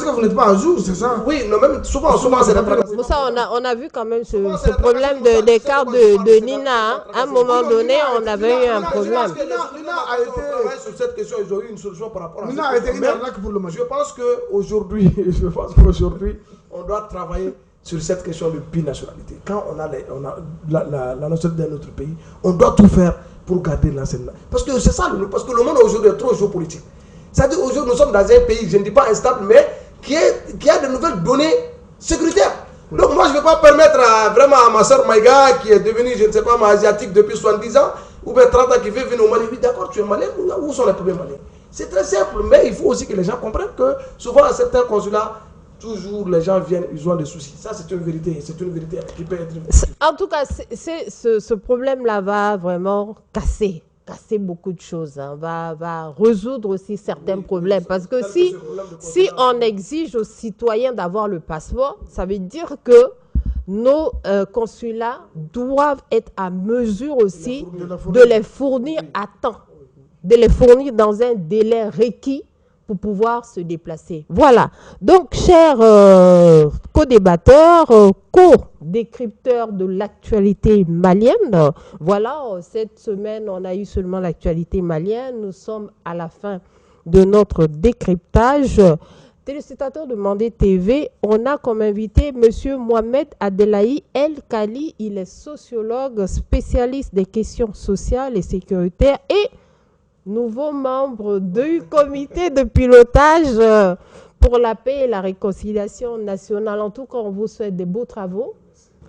que vous n'êtes pas à jour, c'est ça? Oui, non, même souvent c'est des tracasseries. Pour ça, on a vu quand même ce problème d'écart de Nina. À un moment donné, on avait eu un problème. Nina a été sur cette question, ils ont eu une solution par rapport à ça. Nina a été une arnaque pour le Mali. Je pense qu'aujourd'hui, on doit travailler sur cette question de binationalité. Quand on a la nationalité d'un autre pays, on doit tout faire pour garder l'enseignement. Parce que c'est ça, parce que le monde aujourd'hui est trop géopolitique. C'est-à-dire aujourd'hui nous sommes dans un pays, je ne dis pas instable, mais qui a de nouvelles données sécuritaires. Donc moi je ne vais pas permettre vraiment à ma soeur Maïga, qui est devenue, je ne sais pas, asiatique depuis 70 ans, ou bien 30 ans, qui veut venir au Mali. Oui, d'accord, tu es malien, où sont les problèmes maliens? C'est très simple, mais il faut aussi que les gens comprennent que souvent à certains consulats, toujours les gens viennent, ils ont des soucis. Ça, c'est une vérité qui peut être... En tout cas, ce problème-là va vraiment casser beaucoup de choses. Hein. Va résoudre aussi certains problèmes. Parce que si on exige aux citoyens d'avoir le passeport, ça veut dire que nos consulats doivent être à mesure aussi de les fournir à temps, de les fournir dans un délai requis pour pouvoir se déplacer. Voilà. Donc, chers co-débatteurs, co-décrypteurs de l'actualité malienne, voilà, cette semaine, on a eu seulement l'actualité malienne. Nous sommes à la fin de notre décryptage. Téléspectateurs de Mandé TV, on a comme invité M. Mohamed Adelaï El Kali. Il est sociologue, spécialiste des questions sociales et sécuritaires et nouveau membre du comité de pilotage pour la paix et la réconciliation nationale. En tout cas, on vous souhaite des beaux travaux.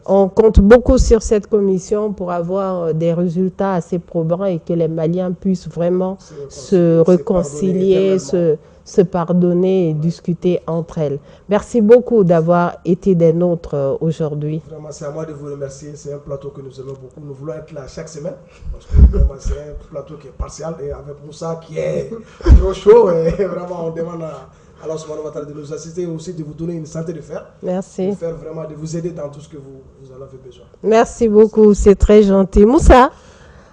On compte beaucoup sur cette commission pour avoir des résultats assez probants et que les Maliens puissent vraiment se réconcilier, se pardonner et discuter entre elles. Merci beaucoup d'avoir été des nôtres aujourd'hui. Vraiment, c'est à moi de vous remercier. C'est un plateau que nous aimons beaucoup. Nous voulons être là chaque semaine parce que vraiment, c'est un plateau qui est partial et avec Moussa qui est trop chaud. Et vraiment, on demande à Allah subhanahu wa ta'ala de nous assister et aussi de vous donner une santé de fer. Merci. De vous aider dans tout ce que vous en avez besoin. Merci beaucoup, c'est très gentil. Moussa,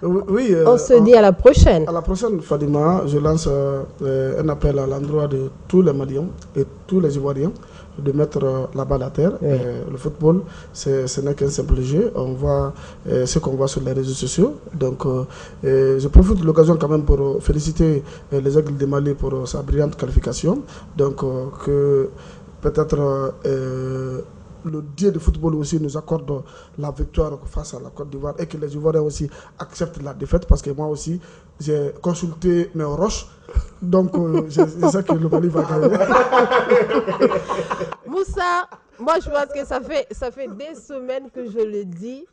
oui, on se dit à la prochaine. À la prochaine, Fadima, je lance un appel à l'endroit de tous les Maliens et tous les Ivoiriens de mettre la balle à terre. Oui. Le football, ce n'est qu'un simple jeu. On voit ce qu'on voit sur les réseaux sociaux. Donc, je profite de l'occasion quand même pour féliciter les Aigles de Mali pour sa brillante qualification. Donc, que peut-être le Dieu de football aussi nous accorde la victoire face à la Côte d'Ivoire et que les Ivoiriens aussi acceptent la défaite parce que moi aussi, j'ai consulté mes roches. Donc, je sais que le Mali va gagner. Moussa, moi je pense que ça fait des semaines que je le dis.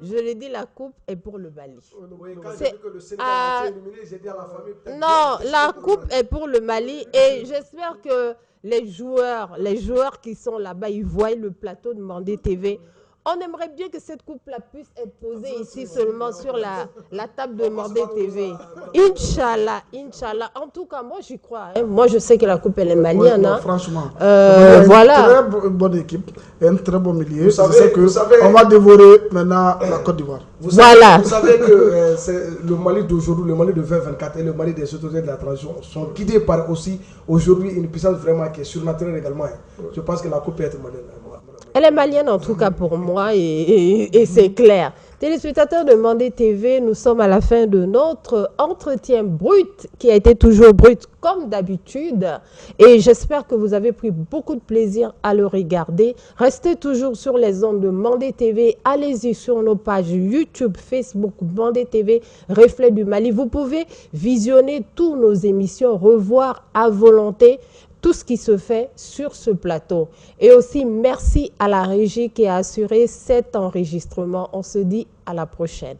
Je le dis, la coupe est pour le Mali. Oui, quand j'ai vu que le Sénégal a été éliminé, j'ai dit à la famille... Non, la coupe est pour le Mali et j'espère que les joueurs qui sont là-bas, ils voient le plateau de Mandé TV. On aimerait bien que cette coupe-là puisse être posée ici seulement sur la table de Mandé TV. Inch'Allah, Inch'Allah. En tout cas, moi, j'y crois. Hein. Moi, je sais que la coupe, elle est malienne. Hein. Franchement. Voilà. Une très bonne équipe et un très bon milieu. Vous savez, on va dévorer maintenant la Côte d'Ivoire. Vous savez que le Mali d'aujourd'hui, le Mali de 2024 et le Mali des autorités de la transition sont guidés par aussi aujourd'hui une puissance vraiment qui est surnaturelle également. Hein. Je pense que la coupe peut être malienne. Elle est malienne en tout cas pour moi et c'est clair. Téléspectateurs de Mandé TV, nous sommes à la fin de notre entretien brut qui a été toujours brut comme d'habitude et j'espère que vous avez pris beaucoup de plaisir à le regarder. Restez toujours sur les ondes de Mandé TV, allez-y sur nos pages YouTube, Facebook, Mandé TV, Reflet du Mali. Vous pouvez visionner toutes nos émissions, revoir à volonté tout ce qui se fait sur ce plateau. Et aussi, merci à la régie qui a assuré cet enregistrement. On se dit à la prochaine.